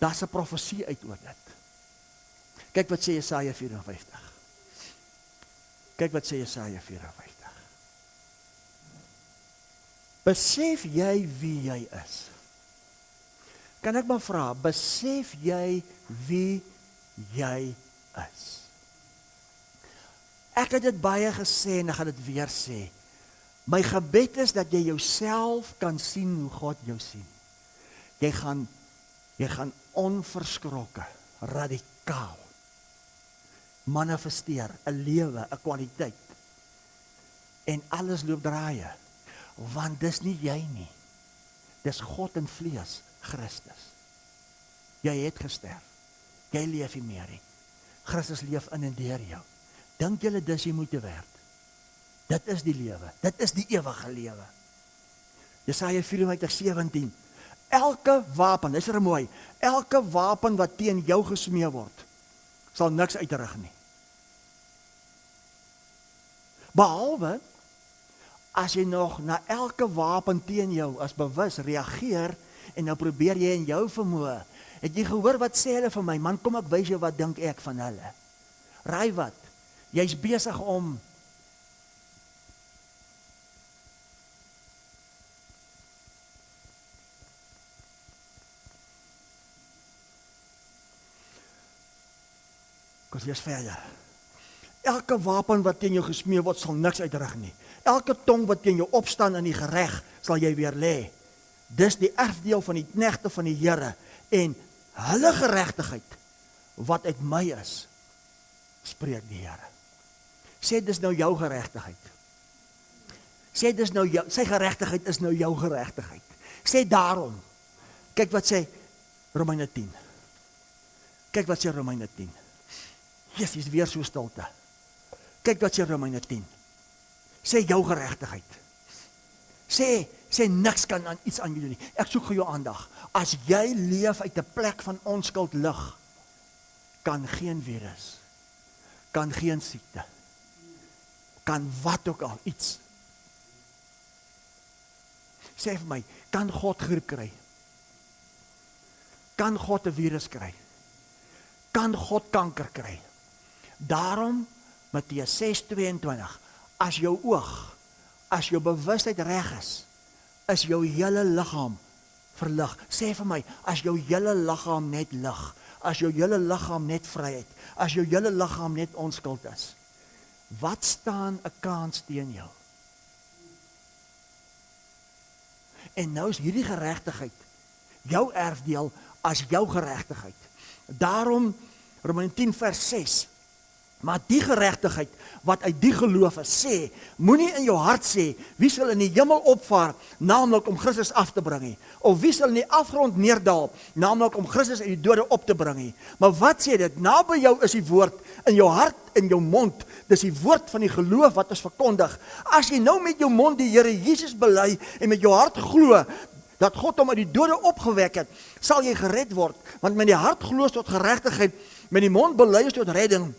Daar's 'n profesie uit oor dit. Kyk wat sê Jesaja 54. Kyk wat sê Jesaja 54. Besef jy wie jy is? Kan ek maar vra, besef jy wie jy is? Ek het dit baie gesê en ek gaan dit weer sê. My gebed is dat jy jouself kan sien hoe God jou sien. Jy gaan onverskrokke, radikaal manifesteer, 'n lewe, 'n kwaliteit. En alles loop draaie, want dis nie jy nie. Dis God in vlees, Christus. Jy het gesterf. Jy leef nie meer nie. Christus leef in en deur jou. Dink julle dis jy moeite werd? Dit is die lewe. Dit is die ewige lewe. Jesaja 54:17. Elke wapen, dis mooi, elke wapen wat teen jou gesmee word, sal niks uitrig nie. Behalwe, as jy nog na elke wapen teen jou as bewus reageer, en nou probeer jy in jou vermoë, het jy gehoor wat sê hulle vir my, man kom ek wys jou wat dink ek van hulle. Raai wat, jy's besig om Ons lees verder. Elke wapen wat teen jou gesmee word, sal niks uitrig nie. Elke tong wat teen jou opstaan in die gereg, sal jy weer lê. Dis die erfdeel van die knegte van die Here, en hulle geregtigheid, wat uit my is, spreek die Here. Sê dis nou jou geregtigheid. Sê dis nou jou, sy geregtigheid is nou jou geregtigheid. Sê daarom, kyk wat sê Romeine 10. Kyk wat sê Romeine 10. Yes, is weer so stilte. Kyk wat sê Romeine 10. Sê jou geregtigheid. Sê niks kan aan iets aan jou doen nie. Ek soek vir jou aandag. As jy leef uit 'n plek van onskuld lig, kan geen virus, kan geen siekte, kan wat ook al iets. Sê vir my, kan God griep kry? Kan God 'n virus kry? Kan God kanker kry? Daarom, Matteus 6:22, as jou oog, as jou bewustheid reg is jou hele liggaam verlig. Sê vir my, as jou hele liggaam net lig, as jou hele liggaam net vryheid, as jou hele liggaam net onskuld is, wat staan 'n kans teen jou? En nou is hierdie geregtigheid jou erfdeel as jou geregtigheid. Daarom, Romeine 10 vers 6, maar die geregtigheid wat uit die geloof is, sê, moenie in jou hart sê, wie sal in die hemel opvaar, naamlik om Christus af te bring nie, of wie sal in die afgrond neerdal, naamlik om Christus uit die dode op te bring nie. Maar wat sê dit? Naby jou is die woord, in jou hart, in jou mond, dis die woord van die geloof wat ons verkondig. As jy nou met jou mond die Here Jesus bely, en met jou hart glo, dat God hom uit die dode opgewek het, sal jy gered word, want met die hart glo tot geregtigheid, met die mond bely is tot redding,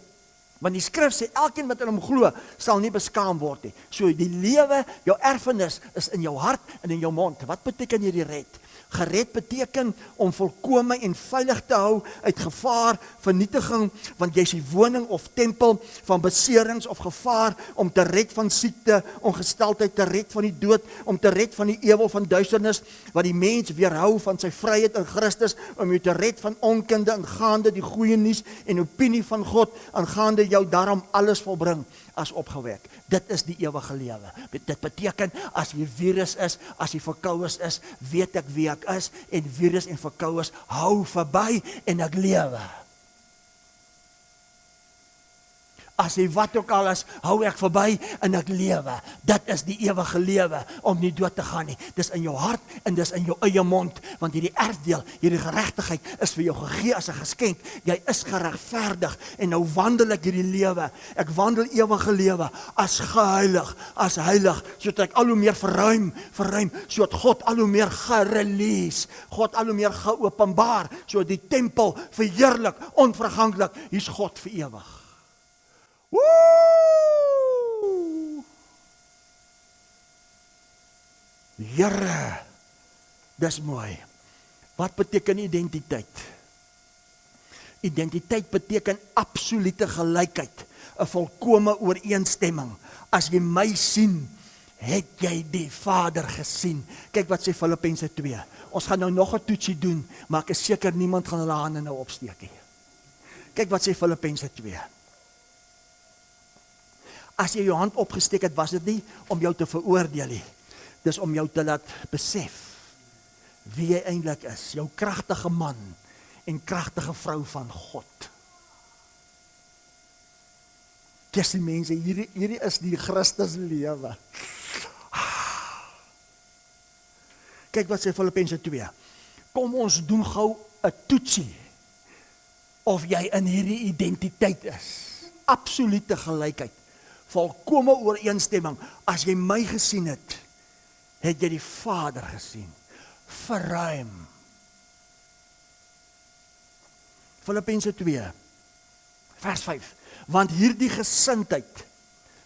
want die skrif sê, elkeen wat in hom glo, sal nie beskaam word nie. So die lewe, jou erfenis, is in jou hart en in jou mond. Wat beteken hierdie red? Gered beteken om volkome en veilig te hou uit gevaar, vernietiging, want jy is die woning of tempel van beserings of gevaar, om te red van siekte, ongesteldheid, te red van die dood, om te red van die ewel van duisternis, wat die mens weerhou van sy vryheid in Christus, om jou te red van onkunde aangaande die goeie nuus en opinie van God, aangaande jou daarom alles volbring as opgewek. Dit is die ewige lewe. Dit beteken, as jy virus is, as jy verkoues is, weet ek wie ek is, en virus en verkoues hou verby, en ek lewe. As jy wat ook al is, hou ek verby, en ek lewe. Dit is die ewige lewe, om nie dood te gaan nie. Dis in jou hart, en dis in jou eie mond, want hierdie erfdeel, hierdie geregtigheid, is vir jou gegee as 'n geskenk. Jy is geregverdig, en nou wandel ek hierdie lewe. Ek wandel ewige lewe, as geheilig, as heilig, sodat ek al hoe meer verruim, sodat God al hoe meer gerelease, God al hoe meer geopenbaar, sodat die tempel verheerlik, onverganklik, hier's God vir ewig. Woe! Here, dis mooi. Wat beteken identiteit? Identiteit beteken absolute gelykheid, 'n volkome ooreenstemming. As jy my sien, het jy die Vader gesien. Kyk wat sê Filippense 2. Ons gaan nou nog 'n toetsie doen, maar ek is seker niemand gaan hulle hande nou opsteek nie. Kyk wat sê Filippense 2. As jy jou hand opgesteek het, was dit nie om jou te veroordeel nie. Dis om jou te laat besef wie jy eintlik is. Jou kragtige man en kragtige vrou van God. Dis die mense, hierdie is die Christus lewe. Kyk wat sê Filippense 2. Kom ons doen gou 'n toetsie of jy in hierdie identiteit is. Absolute gelykheid. Volkome ooreenstemming. As jy my gesien het, het jy die Vader gesien. Verruim. Filippense 2, vers 5. Want hierdie gesindheid,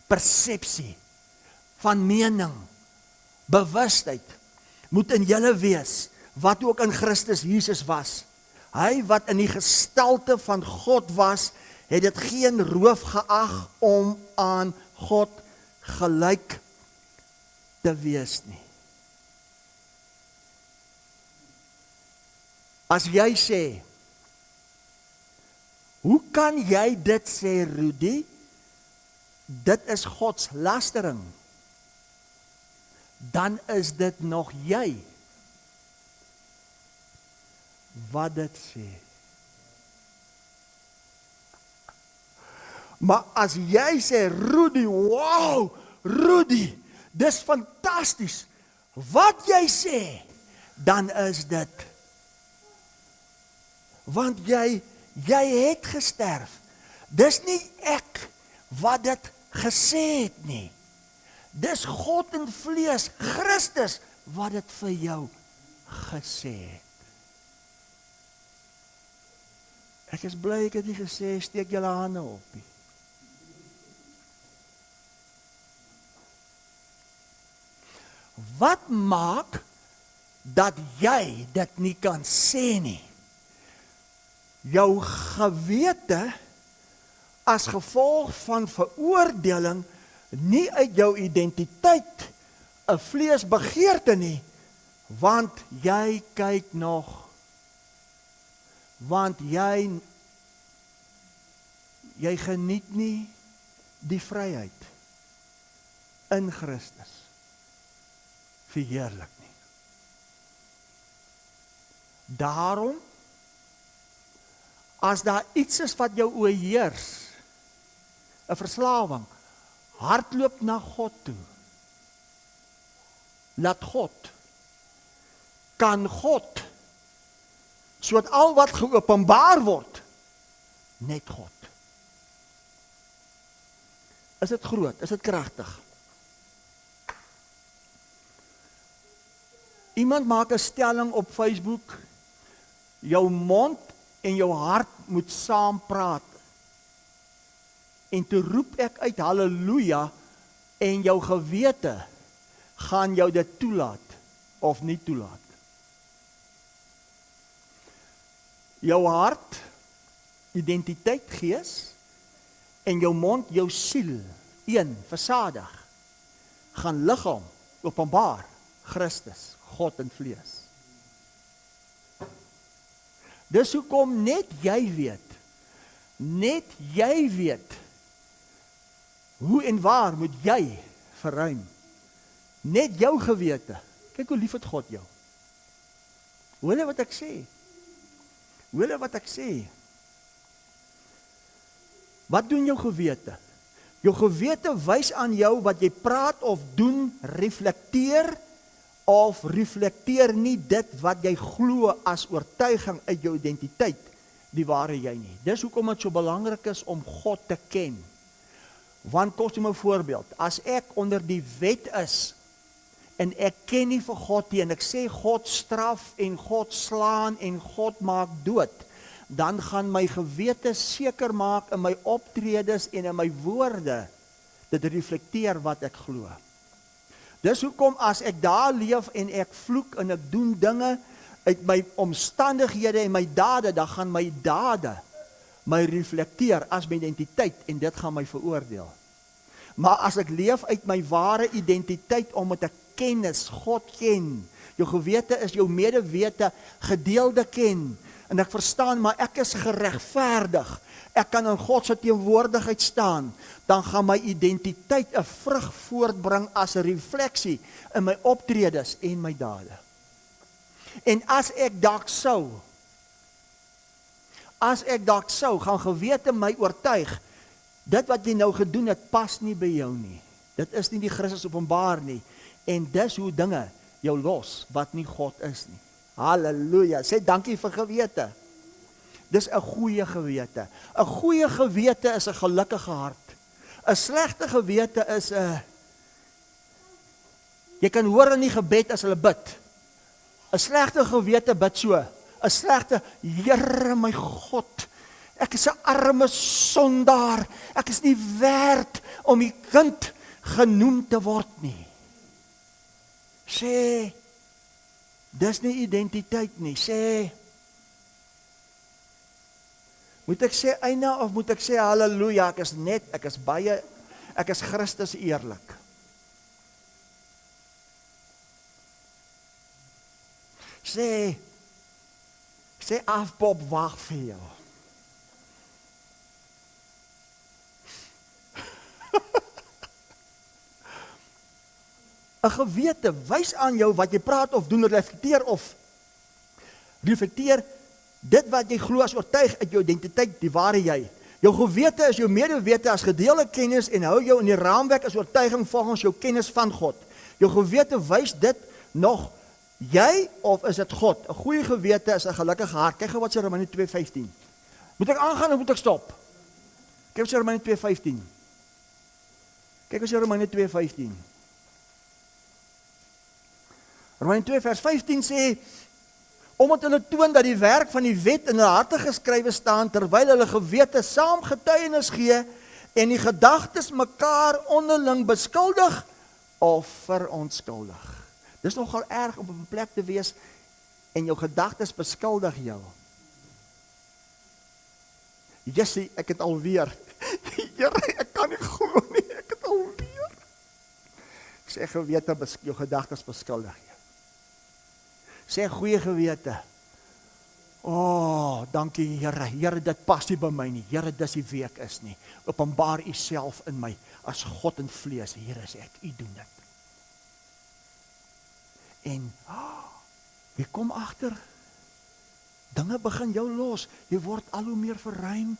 persepsie, van mening, bewustheid, moet in julle wees, wat ook in Christus Jesus was. Hy wat in die gestalte van God was, het dit geen roof geag om aan God gelyk te wees nie. As jy sê, hoe kan jy dit sê, Rudy? Dit is Gods lastering. Dan is dit nog jy wat dit sê. Maar as jy sê, Rudy, wow, Rudy, dis fantasties, wat jy sê, dan is dit. Want jy het gesterf. Dis nie ek wat dit gesê het nie. Dis God in vlees, Christus, wat dit vir jou gesê het. Ek is bly ek het nie gesê, steek julle hande op nie. Wat maak dat jy dit nie kan sê nie? Jou gewete as gevolg van veroordeling nie uit jou identiteit 'n vleesbegeerte nie, want jy kyk nog, want jy geniet nie die vryheid in Christus verheerlik nie. Daarom, as daar iets is wat jou oorheers, 'n verslawing, hardloop na God toe. Laat God, kan God, sodat al wat geopenbaar word, net God. Is dit groot? Is dit kragtig? Iemand maak 'n stelling op Facebook, jou mond en jou hart moet saam praat. En toe roep ek uit halleluja, en jou gewete gaan jou dit toelaat of nie toelaat. Jou hart, identiteit, gees, en jou mond, jou siel, een, versadig, gaan liggaam, openbaar, Christus, God in vlees. Dis hoekom net jy weet, hoe en waar moet jy verruim. Net jou gewete. Kyk hoe lief het God jou. Hoor wat ek sê. Hoor wat ek sê. Wat doen jou gewete? Jou gewete wys aan jou wat jy praat of doen, reflekteer of reflekteer nie dit wat jy glo as oortuiging uit jou identiteit, die ware jy nie. Dis hoekom dit so belangrik is om God te ken. Want kom jy my voorbeeld, as ek onder die wet is, en ek ken nie vir God nie, en ek sê God straf, en God slaan, en God maak dood, dan gaan my gewete seker maak in my optredes en in my woorde, dit reflekteer wat ek glo. Dis hoekom as ek daar leef en ek vloek en ek doen dinge uit my omstandighede en my dade, dan gaan my dade my reflekteer as my identiteit en dit gaan my veroordeel. Maar as ek leef uit my ware identiteit omdat ek kennis, God ken, jou gewete is jou medewete gedeelde ken, en ek verstaan, maar ek is geregverdig, ek kan in God se teenwoordigheid staan, dan gaan my identiteit 'n vrug voortbring as 'n refleksie in my optredes en my dade. En as ek dalk sou, gaan gewete my oortuig, dit wat jy nou gedoen het, pas nie by jou nie. Dit is nie die Christus openbaar nie. En dis hoe dinge jou los, wat nie God is nie. Halleluja, sê dankie vir gewete. Dis 'n goeie gewete. 'n Goeie gewete is 'n gelukkige hart. 'n Slegte gewete is 'n... Jy kan hoor in die gebed as hulle bid. 'n Slegte gewete bid so. 'n Slegte, Here my God, ek is 'n arme sondaar. Ek is nie werd om die kind genoem te word nie. Sê, dis nie identiteit nie. Sê, moet ek sê eina of moet ek sê halleluja, ek is Christus eerlik. Sê afpop wag vir jou. Een gewete wys aan jou wat jy praat of doen, reflekteer dit wat jy glo as oortuig uit jou identiteit, die ware jy. Jou gewete is jou medewete as gedeelde kennis en hou jou in die raamwerk as oortuiging volgens jou kennis van God. Jou gewete wys dit nog jy of is dit God? 'n Goeie gewete is 'n gelukkige hart. Kyk gou wat sê Romeine 2:15. Moet ek aangaan of moet ek stop? Kyk wat sê Romeine 2:15. Kyk wat sê Romeine 2:15. Romeine 2 vers 15 sê, omdat hulle toon dat die werk van die wet in hulle harte geskrywe staan, terwyl hulle gewete saam getuienis gee, en die gedagtes mekaar onderling beskuldig of verontskuldig. Dis nogal erg om op 'n plek te wees, en jou gedagtes beskuldig jou. Jessie, ek het alweer, Here, ek kan nie glo nie, ek het alweer. Sê gewete, jou gedagtes beskuldig jou. Sê goeie gewete, dankie Here, Here, dit pas nie by my nie, Here, dis nie wie ek is nie, openbaar U self in my, as God in vlees, Here sê ek, U doen dit. En, jy kom agter, dinge begin jou los, jy word al hoe meer verruim,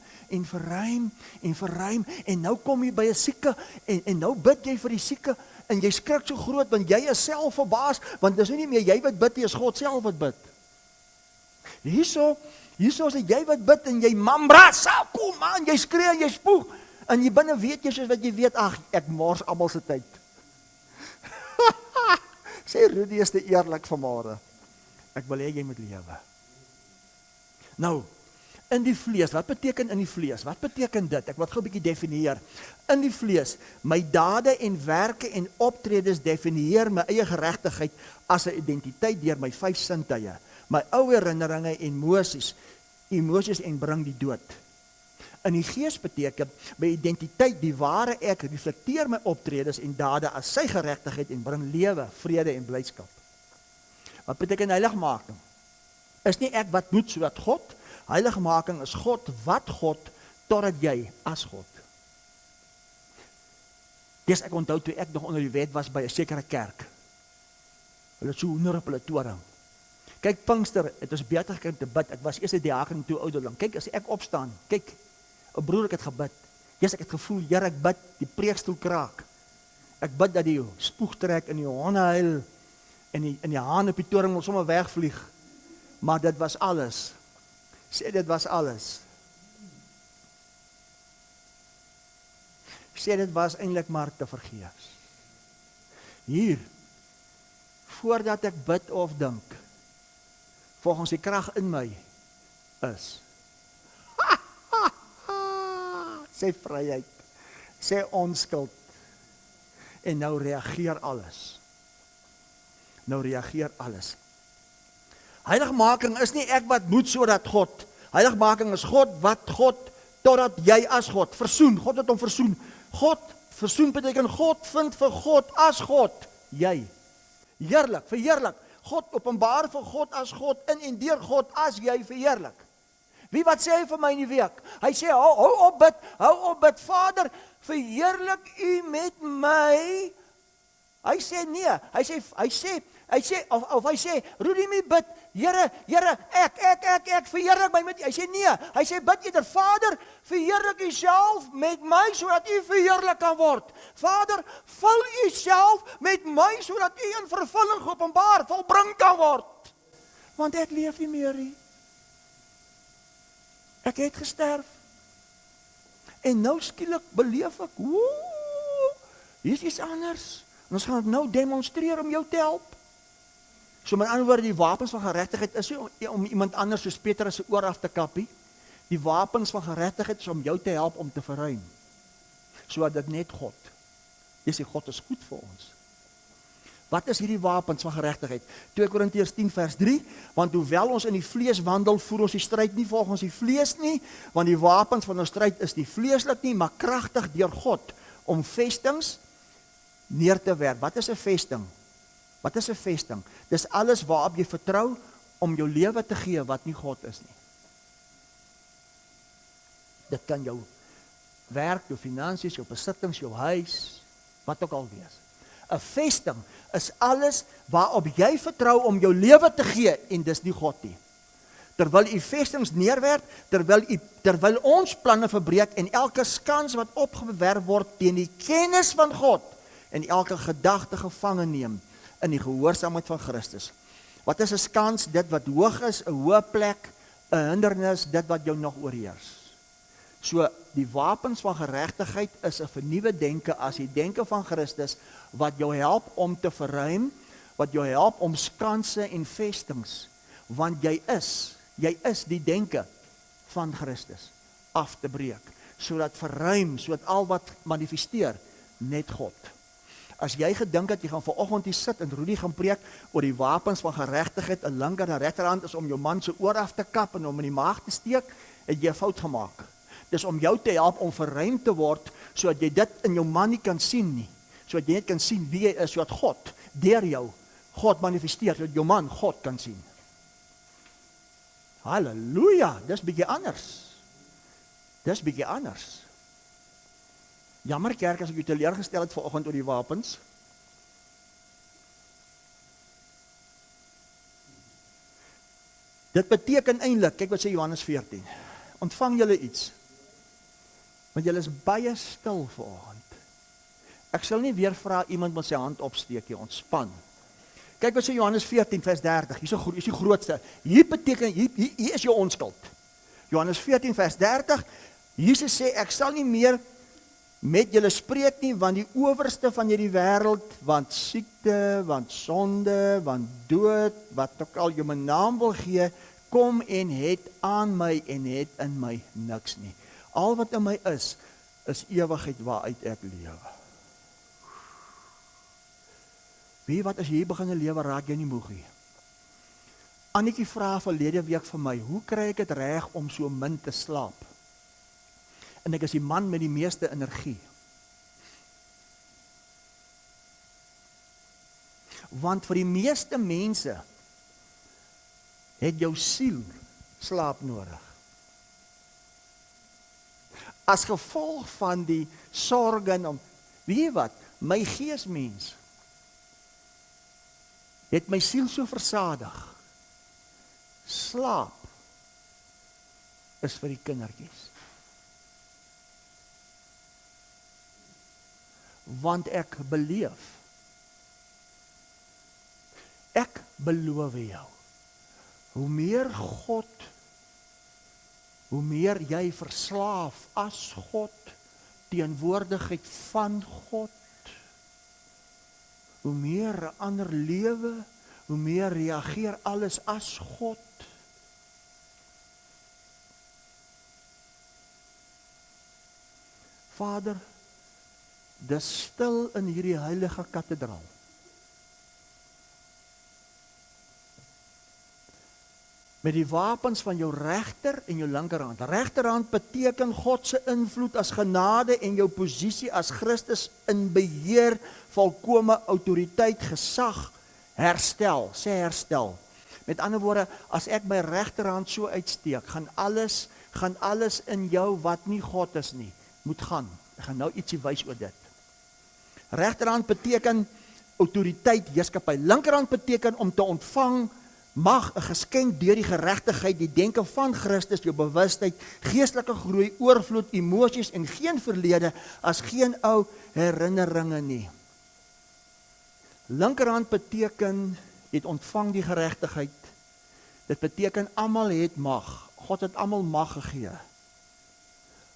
en nou kom jy by 'n sieke, en nou bid jy vir die sieke, en jy skrik so groot, want jy is self verbaas, want dis nie meer jy wat bid, jy is God self wat bid. Hierso is dit jy wat bid, en jy mambra, kom man, jy skree en jy spoeg, en jy binne weet jy soos wat jy weet, ek mors almal se tyd. Sê Rudy is te eerlik vanmôre. Ek wil hê jy moet lewe. Nou, in die vlees, wat beteken in die vlees? Wat beteken dit? Ek wil gou 'n bietjie definieer. In die vlees, my dade en werke en optredes definieer my eie geregtigheid as 'n identiteit deur my 5 sintuie. My ou herinneringe en emosies en bring die dood. In die gees beteken my identiteit, die ware ek, reflekteer my optredes en dade as sy geregtigheid en bring lewe, vrede en blydskap. Wat beteken heiligmaking? Is nie ek wat moet sodat God, heiligmaking is God wat God, totdat jy as God. Dis ek onthou toe ek nog onder die wet was by 'n sekere kerk. Hulle het so hoender op hulle toring. Kyk, Pinkster, het ons beter gekry te bid, ek was eers 'n diaken toe ouderling. Kyk, as ek opstaan, kyk, 'n broer ek het gebid. Yes, ek het gevoel, Here, ek bid, die preekstoel kraak. Ek bid dat die spoeg trek en die honde huil en die haan op die toring wil sommer wegvlieg. Maar dit was alles. Sê dit was alles. Sê dit was eintlik maar te vergeefs. Hier, voordat ek bid of dink, volgens die krag in my is. Sê vryheid, sê onskuld, en nou reageer alles. Heiligmaking is nie ek wat moet sodat God, heiligmaking is God wat God totdat jy as God, versoen, God het hom versoen. God, versoen beteken God vind vir God as God, jy. Heerlik, verheerlik. God openbaar vir God as God, in en deur God as jy verheerlik. Wie wat sê hy vir my in die week? Hy sê, hou op bid, Vader, verheerlik U met my. Hy sê nee, hy sê, Rudy my bid, Here, ek verheerlik my met U. Hy sê nee, hy sê bid eerder, Vader, verheerlik U self met my, sodat U verheerlik kan word. Vader, vul U self met my, sodat U in vervulling geopenbaar, volbring kan word. Want ek leef nie meer nie. Ek het gesterf. En nou skielik beleef ek, hier is iets anders. En ons gaan het nou demonstreer om jou te help. So met ander woorde, die wapens van geregtigheid is nie om iemand anders soos Petrus se oor af te kappie. Die wapens van geregtigheid is om jou te help om te verruim. Sodat dit net God. Jy sê God is goed vir ons. Wat is hierdie wapens van geregtigheid? 2 Korintiërs 10 vers 3, want hoewel ons in die vlees wandel, voer ons die stryd nie volgens die vlees nie, want die wapens van ons stryd is nie vleeslik nie, maar kragtig deur God, om vestings neer te werp. Wat is 'n vesting? Wat is 'n vesting? Dis alles waarop jy vertrou om jou lewe te gee wat nie God is nie. Dit kan jou werk, jou finansies, jou besittings, jou huis, wat ook al wees. 'n Vesting is alles waarop jy vertrou om jou lewe te gee en dis nie God nie. Terwyl u vestings neerwerp, terwyl ons planne verbreek en elke skans wat opgewerp word teen die kennis van God en elke gedagte gevange neem in die gehoorsaamheid van Christus. Wat is 'n skans? Dit wat hoog is, 'n hoë plek, 'n hindernis, dit wat jou nog oorheers. So, die wapens van geregtigheid is 'n vernuwe denke as die denke van Christus, wat jou help om te verruim, wat jou help om skanse en vestings, want jy is die denke van Christus, af te breek, sodat verruim, sodat al wat manifesteer, net God. As jy gedink het, jy gaan vanoggend hier sit en Rudy gaan preek oor die wapens van geregtigheid, 'n linker en regterhand is om jou man se oor af te kap en hom in die maag te steek, het jy 'n fout gemaak. Dis om jou te help om verruim te word, sodat jy dit in jou man nie kan sien nie, sodat jy net kan sien wie jy is, sodat God, deur jou, God manifesteer, sodat jou man God kan sien. Halleluja, dis bietjie anders. Dis bietjie anders. Jammer kerk as ek u teleurgestel het vanoggend oor die wapens. Dit beteken eintlik, kyk wat sê Johannes 14. Ontvang julle iets. Want julle is baie stil vanoggend. Ek sal nie weer vra iemand met sy hand opsteek nie, ontspan. Kyk wat sê Johannes 14 vers 30. Hier is die grootste. Hier beteken hier is jou onskuld. Johannes 14 vers 30. Jesus sê ek sal nie meer met julle spreek nie, want die owerste van hierdie wêreld, want siekte, want sonde, want dood, wat ook al jy my naam wil gee, kom en het aan my en het in my niks nie. Al wat in my is ewigheid waaruit ek lewe. Weet wat, as jy hier begin lewe, raak jy nie moeg nie. Annetjie vra verlede week vir my, hoe kry ek dit reg om so min te slaap? En ek is die man met die meeste energie. Want vir die meeste mense het jou siel slaap nodig. As gevolg van die sorge om, weet jy wat, my geesmens het my siel so versadig. Slaap is vir die kindertjies. Want ek beloof jou, hoe meer God, hoe meer jy verslaaf as God, teenwoordigheid van God, hoe meer 'n ander lewe, hoe meer reageer alles as God. Vader, dis stil in hierdie heilige kathedraal. met die wapens van jou regter en jou linkerhand. Regterhand beteken God se invloed as genade en jou posisie as Christus in beheer, volkome autoriteit, gesag, herstel, sê herstel. Met ander woorde, as ek my regterhand so uitsteek, gaan alles in jou wat nie God is nie, moet gaan. Ek gaan nou ietsie wys oor dit. Regterhand beteken autoriteit, heerskappy. Linkerhand beteken om te ontvang mag, 'n geskenk deur die geregtigheid, die denke van Christus, jou bewustheid, geestelike groei, oorvloed, emosies en geen verlede as geen ou herinneringe nie. Linkerhand beteken jy het ontvang die geregtigheid. Dit beteken almal het mag. God het almal mag gegee.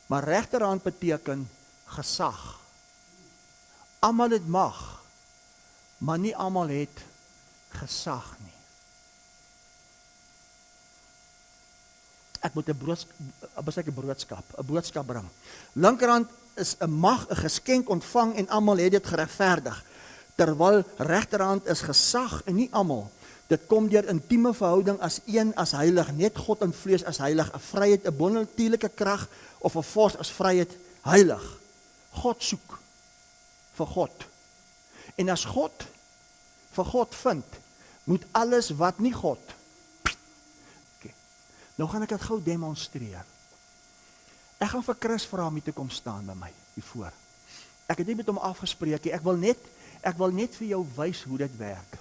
Maar regterhand beteken gesag. Almal het mag, maar nie almal het gesag nie. Ek moet 'n boodskap bring. Linkerhand is 'n mag, 'n geskenk ontvang en almal het dit geregverdig. Terwyl regterhand is gesag en nie almal. Dit kom deur intieme verhouding as een as heilig, net God in vlees as heilig, 'n vryheid, 'n bonatuurlike krag of 'n vors as vryheid heilig. God soek vir God. En as God vir God vind, moet alles wat nie God. Okay. Nou gaan ek dit gou demonstreer. Ek gaan vir Chris vra om hier te kom staan by my, hier voor. Ek het nie met hom afgespreek nie. Ek wil net vir jou wys hoe dit werk.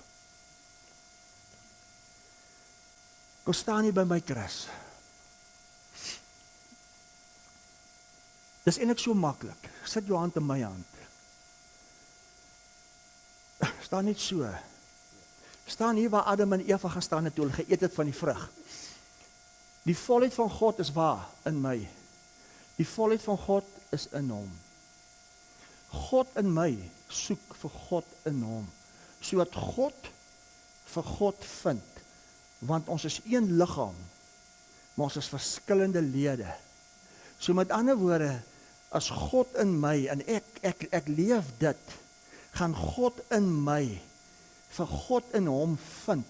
Kom staan hier by my, Chris. Dis eintlik so maklik. Sit jou hand in my hand. Staan net so. Staan hier waar Adam en Eva gestaan het toe hulle geëet het van die vrug. Die volheid van God is waar? In my. Die volheid van God is in hom. God in my soek vir God in hom, sodat God vir God vind, want ons is een liggaam, maar ons is verskillende lede. So met ander woorde, as God in my, en ek leef dit, gaan God in my, vir God in hom vind,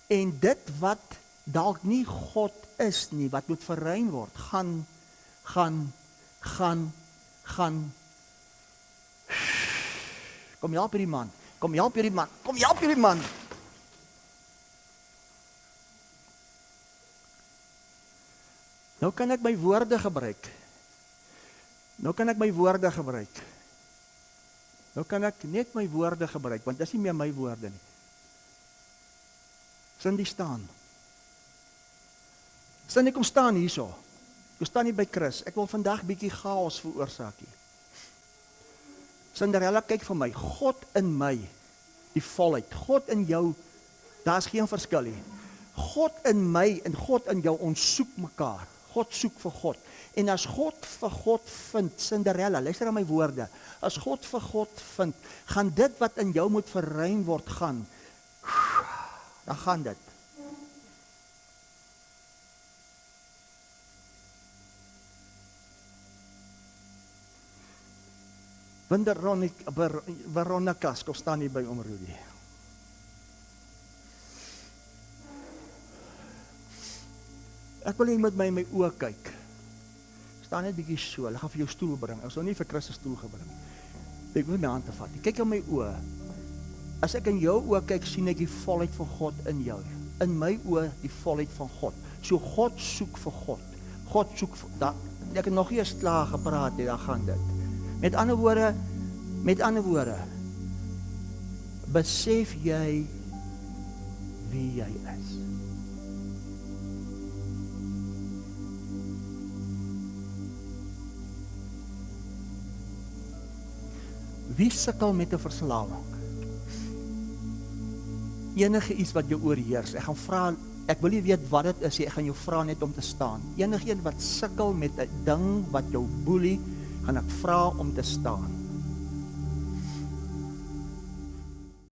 en dit wat dalk nie God is nie, wat moet verruim word, gaan, kom help hierdie man, kom help hierdie man. Nou kan ek my woorde gebruik. Nou kan ek net my woorde gebruik, want dit is nie meer my woorde nie. Cindy staan. Cindy, kom staan hierso. Kom staan hier by Chris. Ek wil vandag bietjie chaos veroorsaak hier. Cinderella, kyk vir my. God in my, die volheid. God in jou, daar is geen verskil nie. God in my en God in jou, ons soek mekaar. God soek vir God. En as God vir God vind, Cinderella, luister aan my woorde, as God vir God vind, gaan dit wat in jou moet verruim word, dan gaan dit. Veronica, kom staan hier by oom Rudy. Ek wil jy met my in my oë kyk. Staan net bietjie so, hulle gaan vir jou stoel bring. Ek sal nie vir Chris 'n stoel gebring. Ek wil my hand te vat. Kyk in my oë. As ek in jou oë kyk, sien ek die volheid van God in jou. In my oë die volheid van God. So God soek vir God. God soek vir dat. Ek het nog nie eens klaar gepraat nie, dan gaan dit. Met ander woorde, besef jy wie jy is. Wie sukkel met 'n verslawing? Enige iets wat jou oorheers. Ek wil nie weet wat dit is, ek gaan jou vra net om te staan. Enige een wat sukkel met 'n ding wat jou boelie, gaan ek vra om te staan.